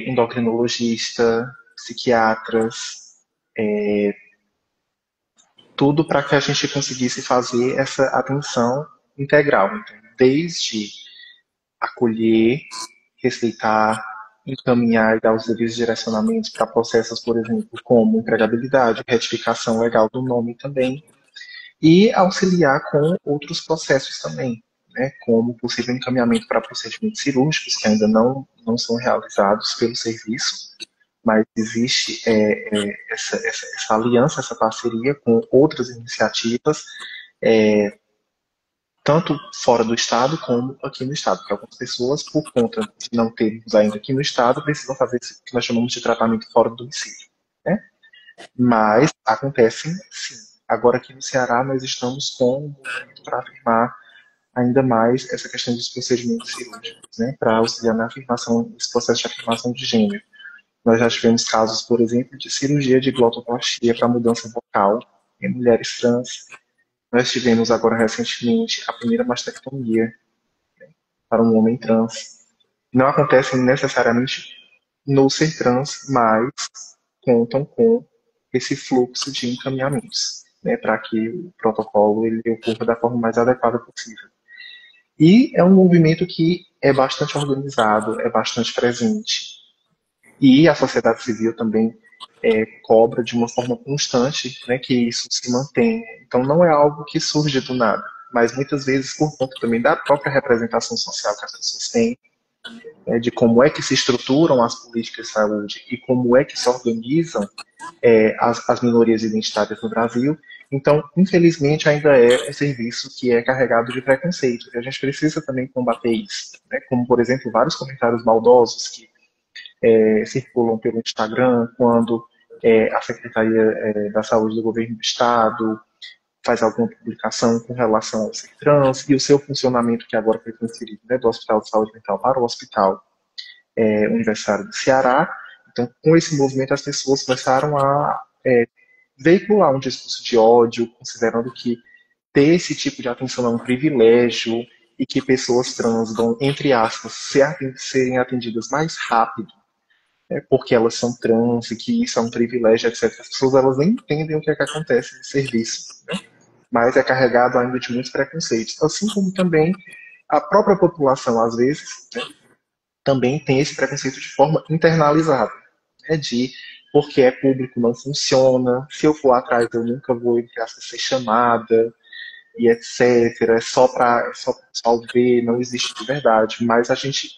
endocrinologista, psiquiatras, tudo para que a gente conseguisse fazer essa atenção integral, então, desde acolher, respeitar, encaminhar e dar os devidos direcionamentos para processos, por exemplo, como empregabilidade, retificação legal do nome também, e auxiliar com outros processos também, né, como possível encaminhamento para procedimentos cirúrgicos que ainda não são realizados pelo serviço, mas existe essa aliança, essa parceria com outras iniciativas, tanto fora do Estado como aqui no Estado, porque algumas pessoas, por conta de não termos ainda aqui no Estado, precisam fazer o que nós chamamos de tratamento fora do domicílio, né? Mas acontecem sim. Agora aqui no Ceará nós estamos com um movimento para afirmar ainda mais essa questão dos procedimentos cirúrgicos, né? Para auxiliar na afirmação, esse processo de afirmação de gênero. Nós já tivemos casos, por exemplo, de cirurgia de glotoplastia para mudança vocal em mulheres trans. Nós tivemos agora recentemente a primeira mastectomia para um homem trans. Não acontecem necessariamente no ser trans, mas contam com esse fluxo de encaminhamentos, né, para que o protocolo ele ocorra da forma mais adequada possível. E é um movimento que é bastante organizado, é bastante presente. E a sociedade civil também cobra de uma forma constante, né, que isso se mantenha. Então não é algo que surge do nada, mas muitas vezes por conta também da própria representação social que as pessoas têm, de como é que se estruturam as políticas de saúde e como é que se organizam as minorias identitárias no Brasil. Então, infelizmente, ainda é um serviço que é carregado de preconceito. E a gente precisa também combater isso. Né? Como, por exemplo, vários comentários maldosos que circulam pelo Instagram, quando a Secretaria da Saúde do Governo do Estado faz alguma publicação com relação ao ser trans e o seu funcionamento, que agora foi transferido, né, do Hospital de Saúde Mental para o Hospital Universitário do Ceará. Então, com esse movimento, as pessoas começaram a veicular um discurso de ódio, considerando que ter esse tipo de atenção é um privilégio e que pessoas trans vão, entre aspas, serem atendidas mais rápido, porque elas são trans e que isso é um privilégio, etc. As pessoas elas nem entendem o que é que acontece no serviço, né? Mas é carregado ainda de muitos preconceitos. Assim como também a própria população, às vezes, né, também tem esse preconceito de forma internalizada, né, de porque é público não funciona, se eu for atrás eu nunca vou, entre aspas, ser chamada, e etc. É só para o pessoal ver, não existe de verdade. Mas a gente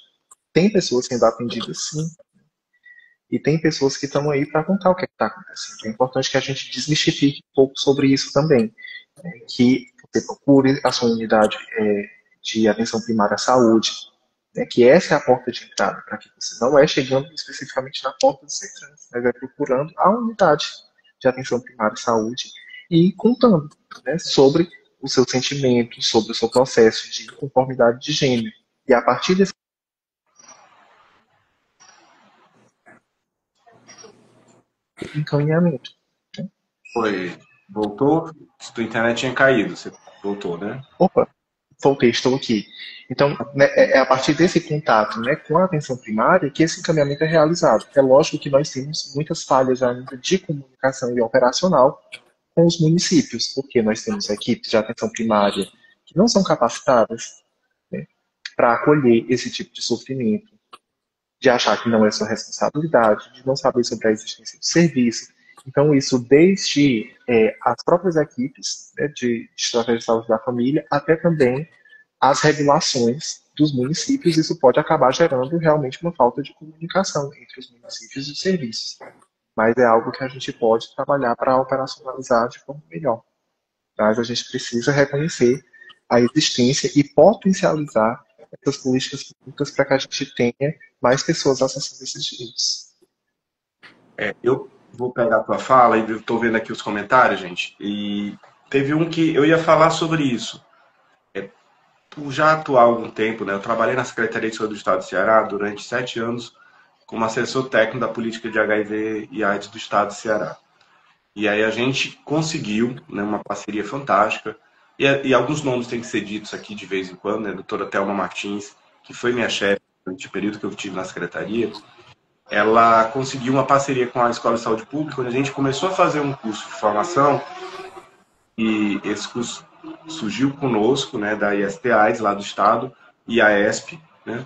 tem pessoas sendo atendidas sim, e tem pessoas que estão aí para contar o que está acontecendo. É importante que a gente desmistifique um pouco sobre isso também, que você procure a sua unidade de atenção primária à saúde, que essa é a porta de entrada, para que você não é chegando especificamente na porta do CETRANS, mas é procurando a unidade de atenção primária à saúde e contando, né, sobre o seu sentimento, sobre o seu processo de conformidade de gênero. E a partir desse encaminhamento.
Foi. Voltou? Sua internet tinha caído. Você voltou, né?
Opa, voltei, estou aqui. Então, né, é a partir desse contato, né, com a atenção primária que esse encaminhamento é realizado. É lógico que nós temos muitas falhas ainda de comunicação e operacional com os municípios, porque nós temos equipes de atenção primária que não são capacitadas, né, para acolher esse tipo de sofrimento, de achar que não é sua responsabilidade, de não saber sobre a existência do serviço. Então, isso desde as próprias equipes, né, de estratégia de saúde da família, até também as regulações dos municípios, isso pode acabar gerando realmente uma falta de comunicação entre os municípios e os serviços. Mas é algo que a gente pode trabalhar para operacionalizar de forma melhor. Mas a gente precisa reconhecer a existência e potencializar essas políticas públicas para que a gente tenha mais pessoas acessando esses direitos.
Eu vou pegar a tua fala e estou vendo aqui os comentários, gente. E teve um que eu ia falar sobre isso. Por já atuar há algum tempo, né? Eu trabalhei na Secretaria de Saúde do Estado do Ceará durante 7 anos como assessor técnico da política de HIV e AIDS do Estado do Ceará. E aí a gente conseguiu, né, uma parceria fantástica. E alguns nomes têm que ser ditos aqui de vez em quando, né? A doutora Thelma Martins, que foi minha chefe durante o período que eu tive na secretaria, ela conseguiu uma parceria com a Escola de Saúde Pública, onde a gente começou a fazer um curso de formação, e esse curso surgiu conosco, né, da IST-AIDS, lá do Estado, e a ESP, né,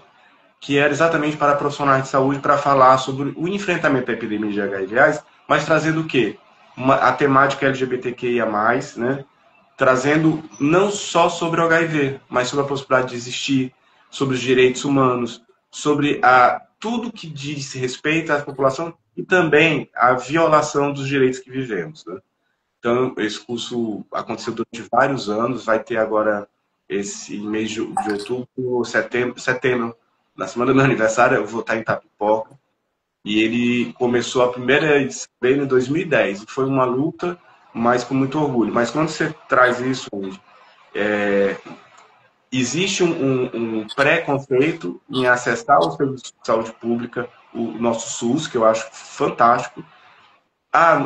que era exatamente para profissionais de saúde para falar sobre o enfrentamento da epidemia de HIV/AIDS, mas trazendo o quê? A temática LGBTQIA+, né, trazendo não só sobre o HIV, mas sobre a possibilidade de existir, sobre os direitos humanos, sobre tudo que diz respeito à população e também a violação dos direitos que vivemos, né? Então, esse curso aconteceu durante vários anos, vai ter agora esse mês de outubro, setembro, na semana do meu aniversário, eu vou estar em Itapipoca. E ele começou a primeira edição dele em 2010. Foi uma luta, mas com muito orgulho. Mas quando você traz isso, existe um preconceito em acessar o serviço de saúde pública, o nosso SUS, que eu acho fantástico.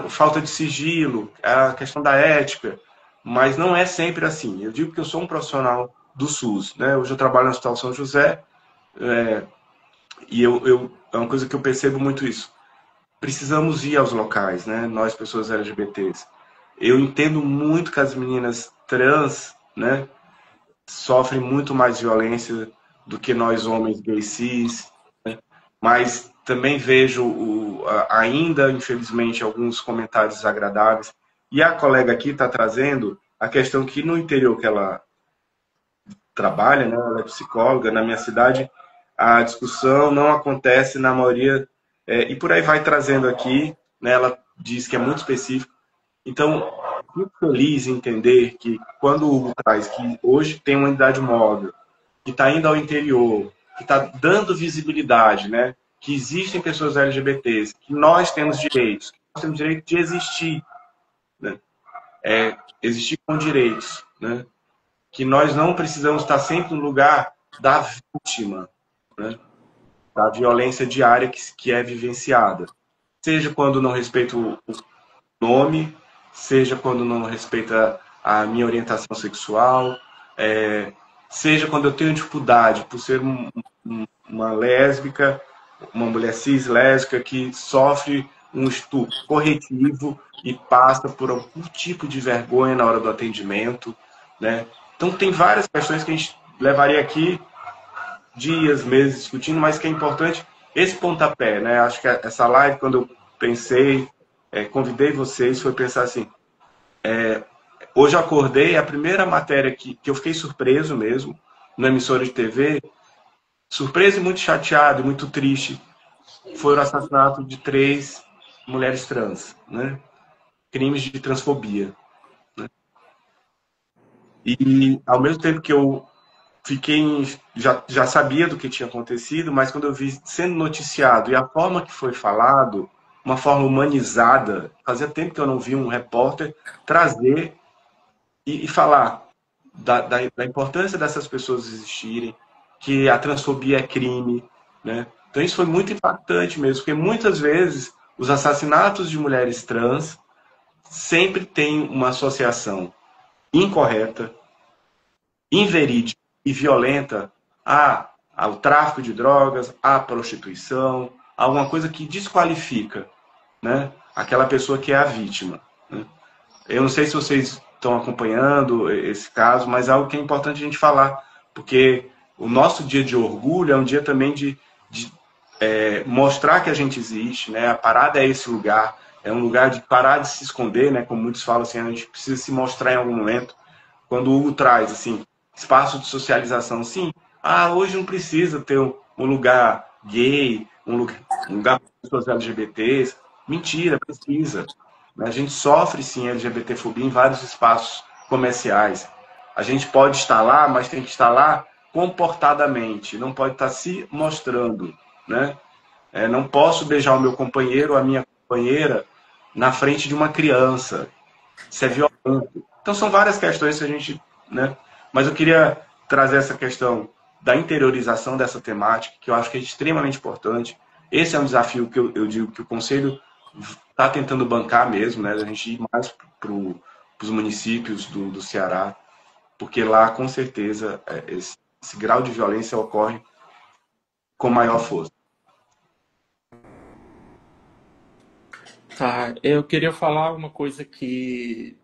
Falta de sigilo, a questão da ética, mas não é sempre assim. Eu digo que eu sou um profissional do SUS, né? Hoje eu trabalho no Hospital São José, e é uma coisa que eu percebo muito isso. Precisamos ir aos locais, né? Nós, pessoas LGBTs. Eu entendo muito que as meninas trans, né, sofrem muito mais violência do que nós, homens gays cis, né? Mas também vejo ainda, infelizmente, alguns comentários desagradáveis. E a colega aqui está trazendo a questão que no interior que ela trabalha, né, ela é psicóloga, na minha cidade, a discussão não acontece na maioria, e por aí vai trazendo aqui, né, ela diz que é muito específico. Então, fico feliz em entender que quando o Hugo traz que hoje tem uma unidade móvel, que está indo ao interior, que está dando visibilidade, né, que existem pessoas LGBTs, que nós temos direitos, que nós temos direito de existir, né, existir com direitos, né, que nós não precisamos estar sempre no lugar da vítima, né, da violência diária que é vivenciada. Seja quando não respeito o nome, seja quando não respeita a minha orientação sexual, seja quando eu tenho dificuldade por ser uma lésbica, uma mulher cis lésbica que sofre um estupro corretivo e passa por algum tipo de vergonha na hora do atendimento, né? Então tem várias questões que a gente levaria aqui dias, meses discutindo, mas que é importante esse pontapé, né? Acho que essa live, quando eu pensei, convidei vocês, foi pensar assim, hoje eu acordei, a primeira matéria que eu fiquei surpreso mesmo, na emissora de TV, surpreso e muito chateado e muito triste foi o assassinato de 3 mulheres trans, né? Crimes de transfobia. E ao mesmo tempo que eu já sabia do que tinha acontecido, mas quando eu vi sendo noticiado e a forma que foi falado, uma forma humanizada, fazia tempo que eu não vi um repórter trazer e falar da importância dessas pessoas existirem, que a transfobia é crime, né? Então isso foi muito impactante mesmo, porque muitas vezes os assassinatos de mulheres trans sempre têm uma associação incorreta, inverídica e violenta ao tráfico de drogas, à prostituição, a alguma coisa que desqualifica, né, aquela pessoa que é a vítima, né? Eu não sei se vocês estão acompanhando esse caso, mas é algo que é importante a gente falar, porque o nosso dia de orgulho é um dia também de mostrar que a gente existe, né? A parada é esse lugar, é um lugar de parar de se esconder, né? Como muitos falam assim, a gente precisa se mostrar em algum momento. Quando o Hugo traz assim, espaço de socialização, sim. Ah, hoje não precisa ter um lugar gay, um lugar para pessoas LGBTs. Mentira, precisa. A gente sofre sim LGBTfobia em vários espaços comerciais. A gente pode estar lá, mas tem que estar lá comportadamente, não pode estar se mostrando, né? Não posso beijar o meu companheiro ou a minha companheira na frente de uma criança. Isso é violento. Então são várias questões que a gente, né? Mas eu queria trazer essa questão da interiorização dessa temática, que eu acho que é extremamente importante. Esse é um desafio que eu digo que o Conselho está tentando bancar mesmo, né? A gente ir mais para os municípios do Ceará, porque lá, com certeza, esse grau de violência ocorre com maior força.
Tá, eu queria falar uma coisa que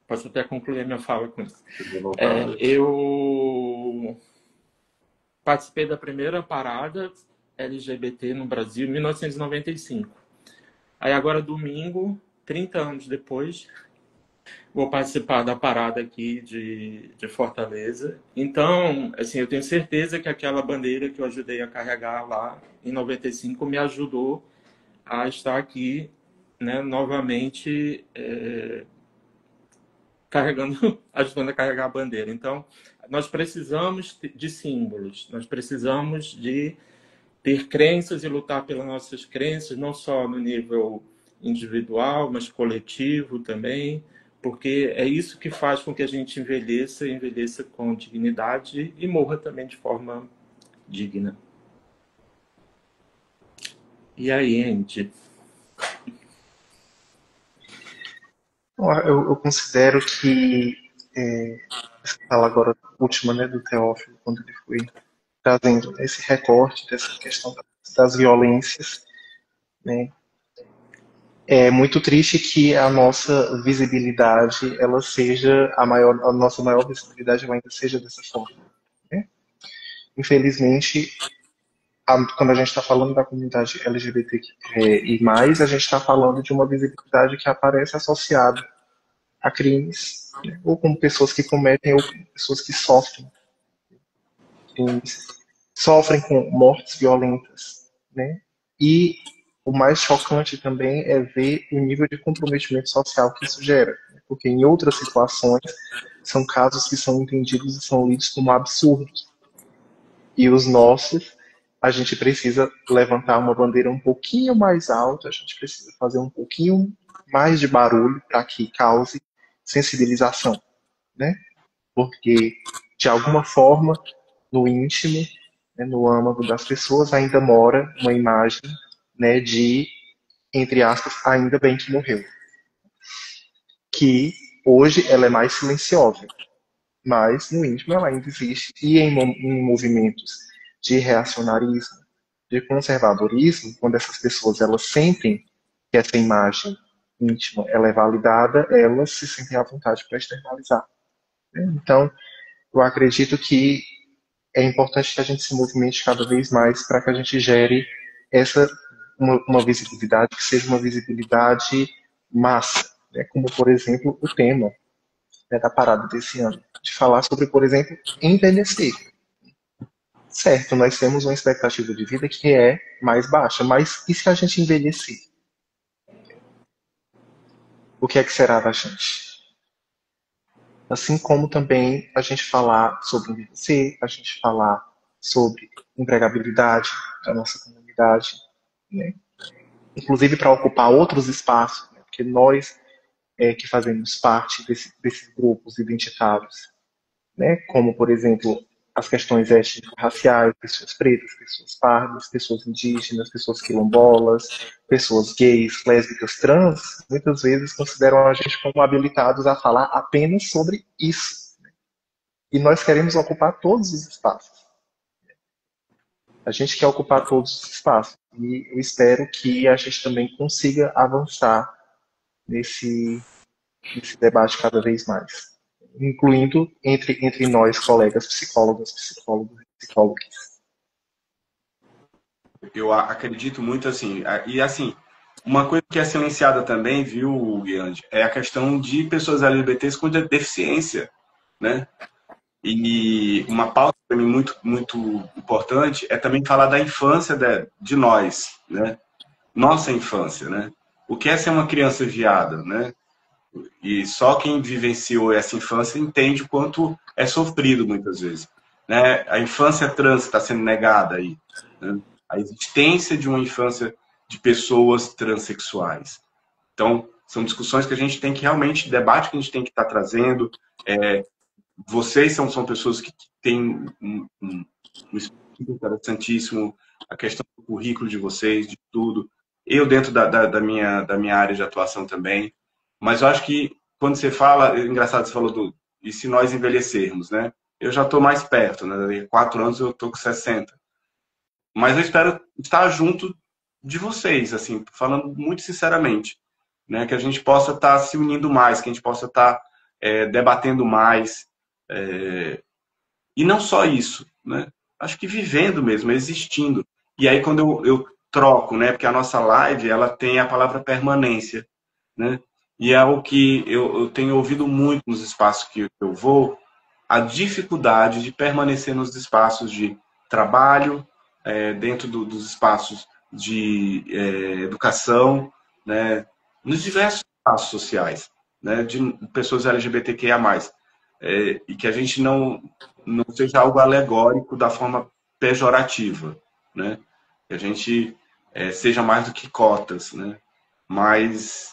posso até concluir a minha fala com isso. Eu participei da primeira parada LGBT no Brasil em 1995. Aí agora, domingo, 30 anos depois, vou participar da parada aqui de Fortaleza. Então, assim, eu tenho certeza que aquela bandeira que eu ajudei a carregar lá em 95 me ajudou a estar aqui, né, novamente carregando, ajudando a carregar a bandeira. Então, nós precisamos de símbolos, nós precisamos de ter crenças e lutar pelas nossas crenças, não só no nível individual, mas coletivo também, porque é isso que faz com que a gente envelheça com dignidade e morra também de forma digna. E aí, Andy?
Eu considero que essa fala agora última, né, do Teófilo, quando ele foi trazendo esse recorte dessa questão das violências, né, é muito triste que a nossa visibilidade, ela seja a nossa maior visibilidade ela ainda seja dessa forma, né? Infelizmente, quando a gente está falando da comunidade LGBT e mais, a gente está falando de uma visibilidade que aparece associada a crimes, né? Ou como pessoas que cometem, ou como pessoas que sofrem crimes, sofrem com mortes violentas, né? E o mais chocante também é ver o nível de comprometimento social que isso gera, né? Porque em outras situações são casos que são entendidos e são lidos como absurdos. E os nossos, a gente precisa levantar uma bandeira um pouquinho mais alta, a gente precisa fazer um pouquinho mais de barulho para que cause sensibilização, né? Porque, de alguma forma, no íntimo, né, no âmago das pessoas, ainda mora uma imagem, né, de, entre aspas, ainda bem que morreu. Que hoje ela é mais silenciosa, mas no íntimo ela ainda existe. E em movimentos de reacionarismo, de conservadorismo, quando essas pessoas elas sentem que essa imagem íntima ela é validada, elas se sentem à vontade para externalizar, né? Então, eu acredito que é importante que a gente se movimente cada vez mais para que a gente gere uma visibilidade que seja uma visibilidade massa, né? Como, por exemplo, o tema, né, da parada desse ano, de falar sobre, por exemplo, envelhecer. certo, nós temos uma expectativa de vida que é mais baixa, mas e se a gente envelhecer? O que é que será da gente? Assim como também a gente falar sobre envelhecer, a gente falar sobre empregabilidade da nossa comunidade, né? Inclusive para ocupar outros espaços, né? Porque nós que fazemos parte desses grupos identitários, né? Como, por exemplo, as questões étnico-raciais, pessoas pretas, pessoas pardas, pessoas indígenas, pessoas quilombolas, pessoas gays, lésbicas, trans, muitas vezes consideram a gente como habilitados a falar apenas sobre isso. E nós queremos ocupar todos os espaços. A gente quer ocupar todos os espaços. E eu espero que a gente também consiga avançar nesse debate cada vez mais, incluindo entre nós, colegas psicólogas, psicólogos e psicólogas.
Eu acredito muito assim. E assim, uma coisa que é silenciada também, viu, Guiande, é a questão de pessoas LGBTs com deficiência, né? E uma pauta para mim muito, muito importante é também falar da infância de nós, né? Nossa infância, né? O que é ser uma criança viada, né? E só quem vivenciou essa infância entende o quanto é sofrido muitas vezes, né? A infância trans está sendo negada aí, né? A existência de uma infância de pessoas transexuais. Então, são discussões que a gente tem que realmente, debate que a gente tem que estar trazendo. Vocês são pessoas que têm um espírito interessantíssimo, a questão do currículo de vocês, de tudo. Eu dentro da minha área de atuação também. Mas eu acho que quando você fala, é engraçado, você falou e se nós envelhecermos, né? Eu já estou mais perto, né? Daqui a 4 anos eu estou com 60. Mas eu espero estar junto de vocês, assim, falando muito sinceramente, né? Que a gente possa estar se unindo mais, que a gente possa estar debatendo mais. E não só isso, né? Acho que vivendo mesmo, existindo. E aí quando eu troco, né? Porque a nossa live, ela tem a palavra permanência, né? E é o que eu tenho ouvido muito nos espaços que eu vou, a dificuldade de permanecer nos espaços de trabalho, dentro dos espaços de educação, né? Nos diversos espaços sociais, né? De pessoas LGBTQIA+. E que a gente não seja algo alegórico da forma pejorativa, né? Que a gente seja mais do que cotas, né? Mas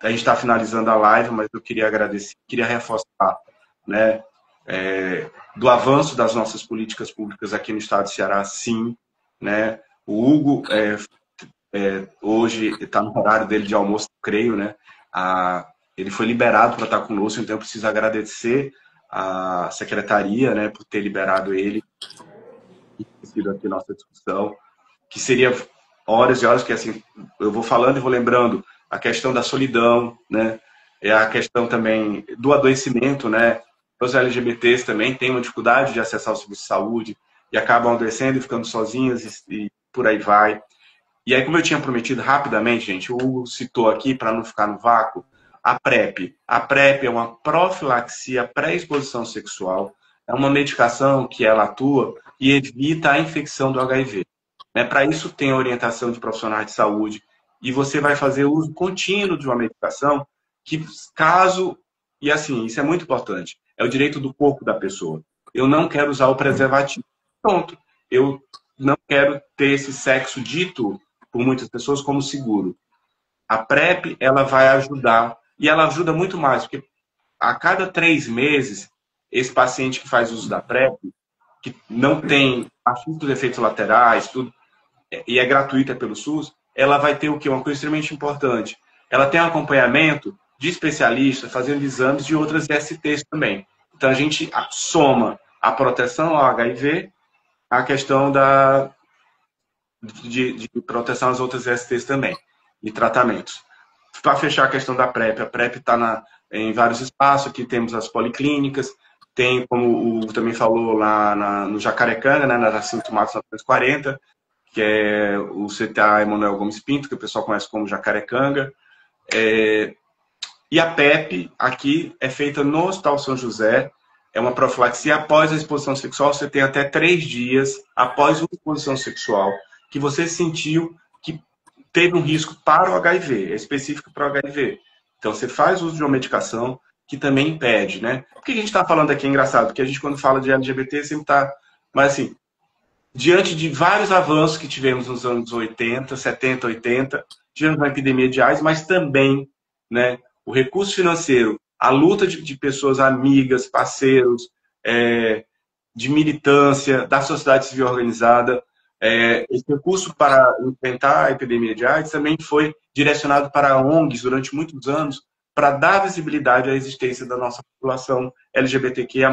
a gente está finalizando a live, mas eu queria agradecer, queria reforçar, né, do avanço das nossas políticas públicas aqui no estado do Ceará, sim, né? O Hugo hoje está no horário dele de almoço, creio, né? Ele foi liberado para estar conosco, então eu preciso agradecer a secretaria, né, por ter liberado ele e ter sido aqui nossa discussão, que seria horas e horas, que assim, eu vou falando e vou lembrando a questão da solidão, né, é a questão também do adoecimento, né, os LGBTs também têm uma dificuldade de acessar o serviço de saúde e acabam adoecendo e ficando sozinhas e por aí vai. E aí, como eu tinha prometido rapidamente, gente, o Hugo citou aqui, para não ficar no vácuo, a PrEP. A PrEP é uma profilaxia pré-exposição sexual, é uma medicação que ela atua e evita a infecção do HIV. Né? Para isso tem orientação de profissionais de saúde e você vai fazer uso contínuo de uma medicação que caso, e assim, isso é muito importante, é o direito do corpo da pessoa. Eu não quero usar o preservativo. Pronto. Eu não quero ter esse sexo dito por muitas pessoas como seguro. A PrEP, ela vai ajudar, e ela ajuda muito mais, porque a cada 3 meses, esse paciente que faz uso da PrEP, que não tem dos efeitos laterais, tudo, e é gratuita pelo SUS, ela vai ter o quê? Uma coisa extremamente importante. Ela tem um acompanhamento de especialistas fazendo exames de outras ISTs também. Então, a gente soma a proteção ao HIV, a questão de proteção às outras ISTs também, e tratamentos. Para fechar a questão da PrEP, a PrEP está em vários espaços, aqui temos as policlínicas, tem, como o Hugo também falou, lá no Jacarecanga, né, na Jacinto Matos 940, que é o CTA Emanuel Gomes Pinto, que o pessoal conhece como Jacarecanga. E a PEP aqui é feita no Hospital São José, é uma profilaxia após a exposição sexual. Você tem até 3 dias após uma exposição sexual que você sentiu que teve um risco para o HIV, é específico para o HIV. Então, você faz uso de uma medicação que também impede, né? Por que a gente está falando aqui? É engraçado, porque a gente, quando fala de LGBT, sempre está... Mas, assim, diante de vários avanços que tivemos nos anos 80, 70, 80, tivemos uma epidemia de AIDS, mas também, né, o recurso financeiro, a luta de pessoas amigas, parceiros, de militância, da sociedade civil organizada, esse recurso para enfrentar a epidemia de AIDS também foi direcionado para ONGs durante muitos anos, para dar visibilidade à existência da nossa população LGBTQIA+,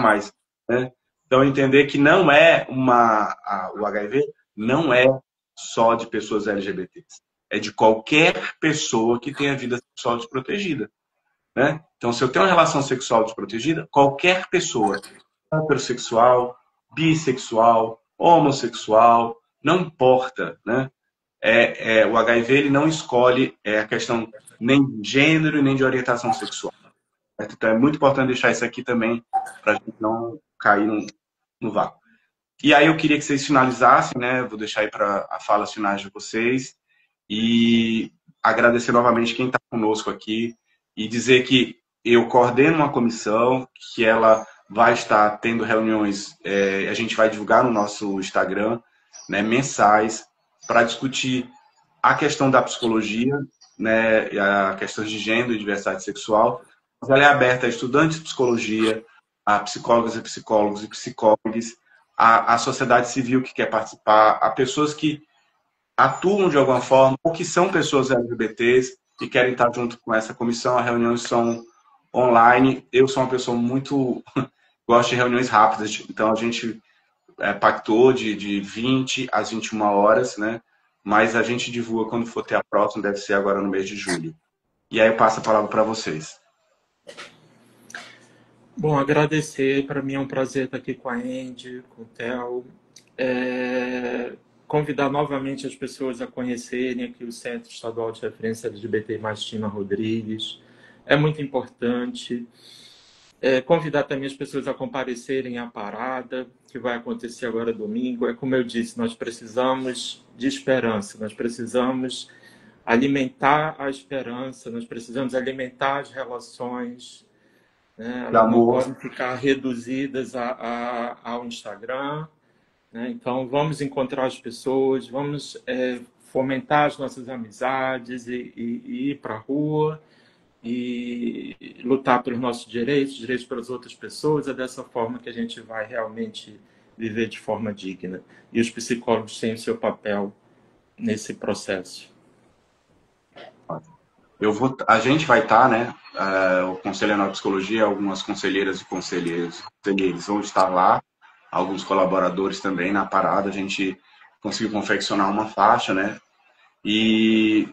né? Então, entender que não é o HIV não é só de pessoas LGBTs. É de qualquer pessoa que tenha vida sexual desprotegida, né? Então, se eu tenho uma relação sexual desprotegida, qualquer pessoa, heterossexual, bissexual, homossexual, não importa, né? O HIV ele não escolhe a questão nem de gênero nem de orientação sexual. Certo? Então, é muito importante deixar isso aqui também para a gente não cair no vácuo. E aí eu queria que vocês finalizassem, né? Vou deixar aí para a fala finais de vocês e agradecer novamente quem está conosco aqui e dizer que eu coordeno uma comissão que ela vai estar tendo reuniões, a gente vai divulgar no nosso Instagram, né, mensais, para discutir a questão da psicologia, né, a questão de gênero e diversidade sexual. Ela é aberta a estudantes de psicologia, a psicólogas e psicólogos e psicólogas, a sociedade civil que quer participar, a pessoas que atuam de alguma forma ou que são pessoas LGBTs e querem estar junto com essa comissão. As reuniões são online. Eu sou uma pessoa muito... gosto de reuniões rápidas, então a gente pactou de 20 às 21 horas, né? Mas a gente divulga quando for ter a próxima, deve ser agora no mês de julho. E aí eu passo a palavra para vocês.
Bom, agradecer, para mim é um prazer estar aqui com a Andy, com o Theo. Convidar novamente as pessoas a conhecerem aqui o Centro Estadual de Referência LGBT+, Tina Rodrigues. É muito importante. Convidar também as pessoas a comparecerem à parada, que vai acontecer agora domingo. Como eu disse, nós precisamos de esperança, nós precisamos alimentar a esperança, nós precisamos alimentar as relações, né? Elas não podem ficar reduzidas ao Instagram, né? Então, vamos encontrar as pessoas, vamos fomentar as nossas amizades e ir para a rua e lutar pelos nossos direitos pelas outras pessoas. É dessa forma que a gente vai realmente viver de forma digna. E os psicólogos têm o seu papel nesse processo.
A gente vai estar, né? O Conselho Nacional de Psicologia, algumas conselheiras e conselheiros vão estar lá, alguns colaboradores também na parada. A gente conseguiu confeccionar uma faixa, né? E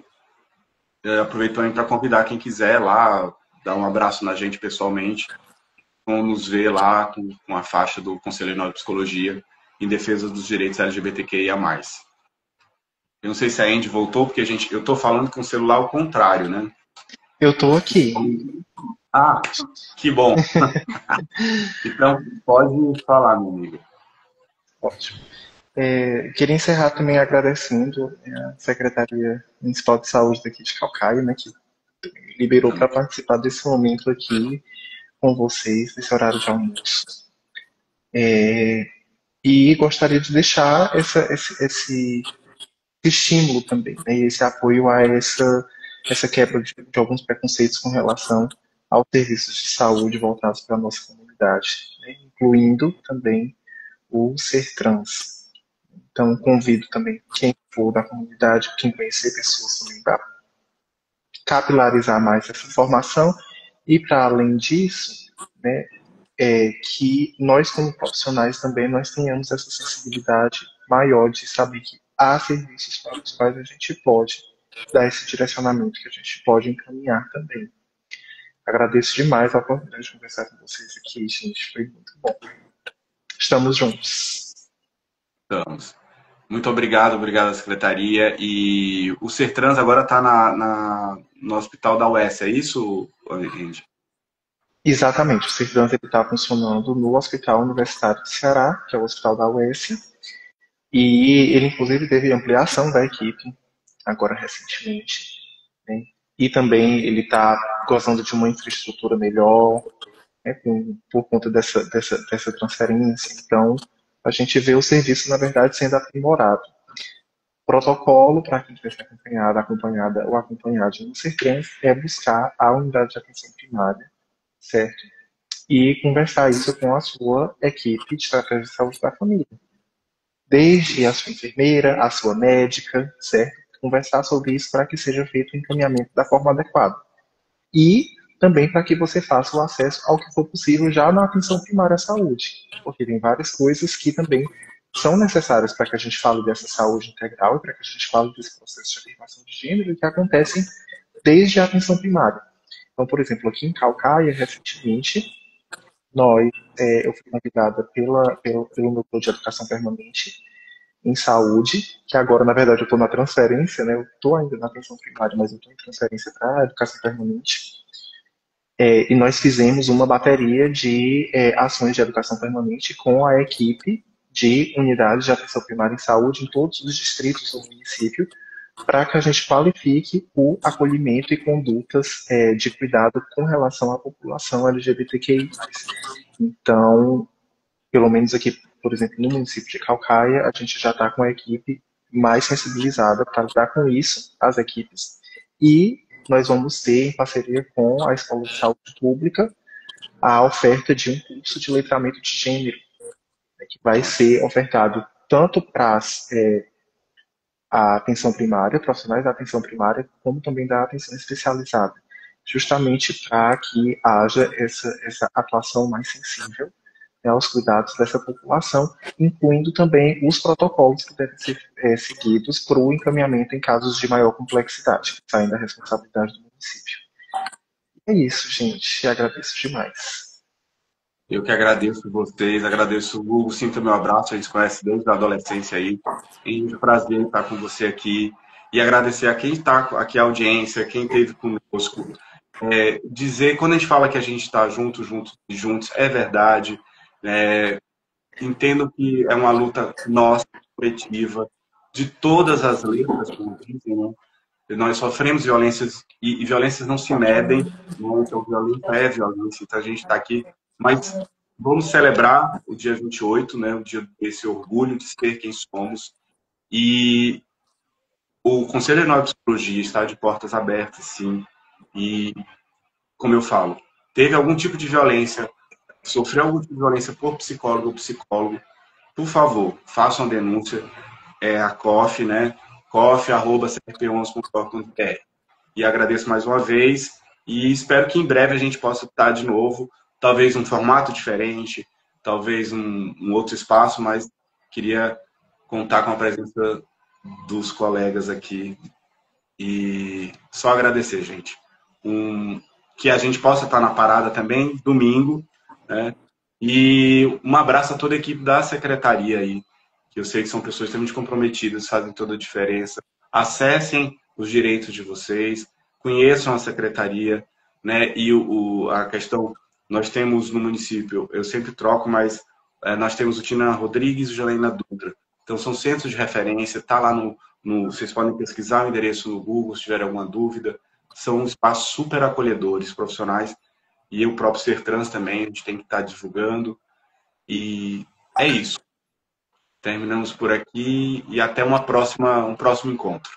aproveito também para convidar quem quiser lá, dar um abraço na gente pessoalmente, vão nos ver lá com a faixa do Conselho Nacional de Psicologia em defesa dos direitos LGBTQIA+. Eu não sei se a Andy voltou, porque eu estou falando com o celular ao contrário, né?
Eu estou aqui.
Ah, que bom. Então, pode falar, meu amigo.
Ótimo. Queria encerrar também agradecendo a Secretaria Municipal de Saúde daqui de Calcaia, né, que liberou para participar desse momento aqui com vocês, nesse horário de almoço. E gostaria de deixar esse estímulo também, né, e esse apoio a essa quebra de alguns preconceitos com relação aos serviços de saúde voltados para a nossa comunidade, né, incluindo também o ser trans. Então, convido também quem for da comunidade, quem conhecer pessoas também para capilarizar mais essa informação e, para além disso, né, que nós, como profissionais, também nós tenhamos essa sensibilidade maior de saber que há serviços para os quais a gente pode dar esse direcionamento, que a gente pode encaminhar também. Agradeço demais a oportunidade de conversar com vocês aqui, gente. Foi muito bom. Estamos juntos.
Estamos. Muito obrigado à Secretaria. E o Ser Trans agora está no hospital da UES, é isso, Andy?
Exatamente, o Sertrans está funcionando no Hospital Universitário do Ceará, que é o hospital da UES, e ele inclusive teve ampliação da equipe agora recentemente, né? E também ele está gozando de uma infraestrutura melhor, né, por conta dessa transferência. Então, a gente vê o serviço, na verdade, sendo aprimorado. Protocolo para quem estiver acompanhado, acompanhada ou acompanhado no Sertrans é buscar a unidade de atenção primária, certo? E conversar isso com a sua equipe de estratégia de saúde da família. Desde a sua enfermeira, a sua médica, certo? Conversar sobre isso para que seja feito o encaminhamento da forma adequada. E também para que você faça o acesso ao que for possível já na atenção primária à saúde. Porque tem várias coisas que também são necessárias para que a gente fale dessa saúde integral e para que a gente fale desse processo de afirmação de gênero que acontecem desde a atenção primária. Então, por exemplo, aqui em Calcaia, recentemente, eu fui convidada pelo Núcleo de Educação Permanente em Saúde, que agora, na verdade, eu estou na transferência, né? Eu estou ainda na atenção primária, mas eu estou em transferência para a Educação Permanente. E nós fizemos uma bateria de ações de educação permanente com a equipe de unidades de atenção primária em saúde em todos os distritos do município, para que a gente qualifique o acolhimento e condutas de cuidado com relação à população LGBTQI+. Então, pelo menos aqui, por exemplo, no município de Calcaia, a gente já está com a equipe mais sensibilizada para lidar com isso, as equipes, e nós vamos ter, em parceria com a Escola de Saúde Pública, a oferta de um curso de letramento de gênero, né, que vai ser ofertado tanto para a atenção primária, profissionais da atenção primária, como também da atenção especializada, justamente para que haja essa atuação mais sensível, né, aos cuidados dessa população, incluindo também os protocolos que devem ser seguidos para o encaminhamento em casos de maior complexidade, saindo da responsabilidade do município. É isso, gente. Agradeço demais.
Eu que agradeço vocês, agradeço o Hugo, sinta meu abraço, a gente se conhece desde a adolescência aí. É um prazer estar com você aqui e agradecer a quem está aqui, a audiência, quem esteve conosco. Dizer, quando a gente fala que a gente está juntos, é verdade. Entendo que é uma luta nossa, coletiva, de todas as letras, como dizem, né? Nós sofremos violências e violências não se medem, né? Então violência é violência, então a gente está aqui, mas vamos celebrar o dia 28, né? O dia desse orgulho de ser quem somos, e o Conselho Regional de Psicologia está de portas abertas, sim, e como eu falo, teve algum tipo de violência, sofreu algum tipo de violência por psicólogo ou psicólogo, por favor, façam denúncia, a COF, né? cof@cp11.org.br. E agradeço mais uma vez e espero que em breve a gente possa estar de novo, talvez um formato diferente, talvez um outro espaço, mas queria contar com a presença dos colegas aqui e só agradecer, gente. Que a gente possa estar na parada também, domingo, né? E um abraço a toda a equipe da secretaria aí, que eu sei que são pessoas extremamente comprometidas, fazem toda a diferença. Acessem os direitos de vocês, conheçam a secretaria, né? E a questão, nós temos no município, eu sempre troco, mas nós temos o Tina Rodrigues e o Janaína Dutra. Então são centros de referência, tá lá vocês podem pesquisar o endereço no Google se tiver alguma dúvida. São espaços super acolhedores, profissionais, e o próprio Ser Trans também, a gente tem que estar divulgando. E é isso. Terminamos por aqui e até um próximo encontro.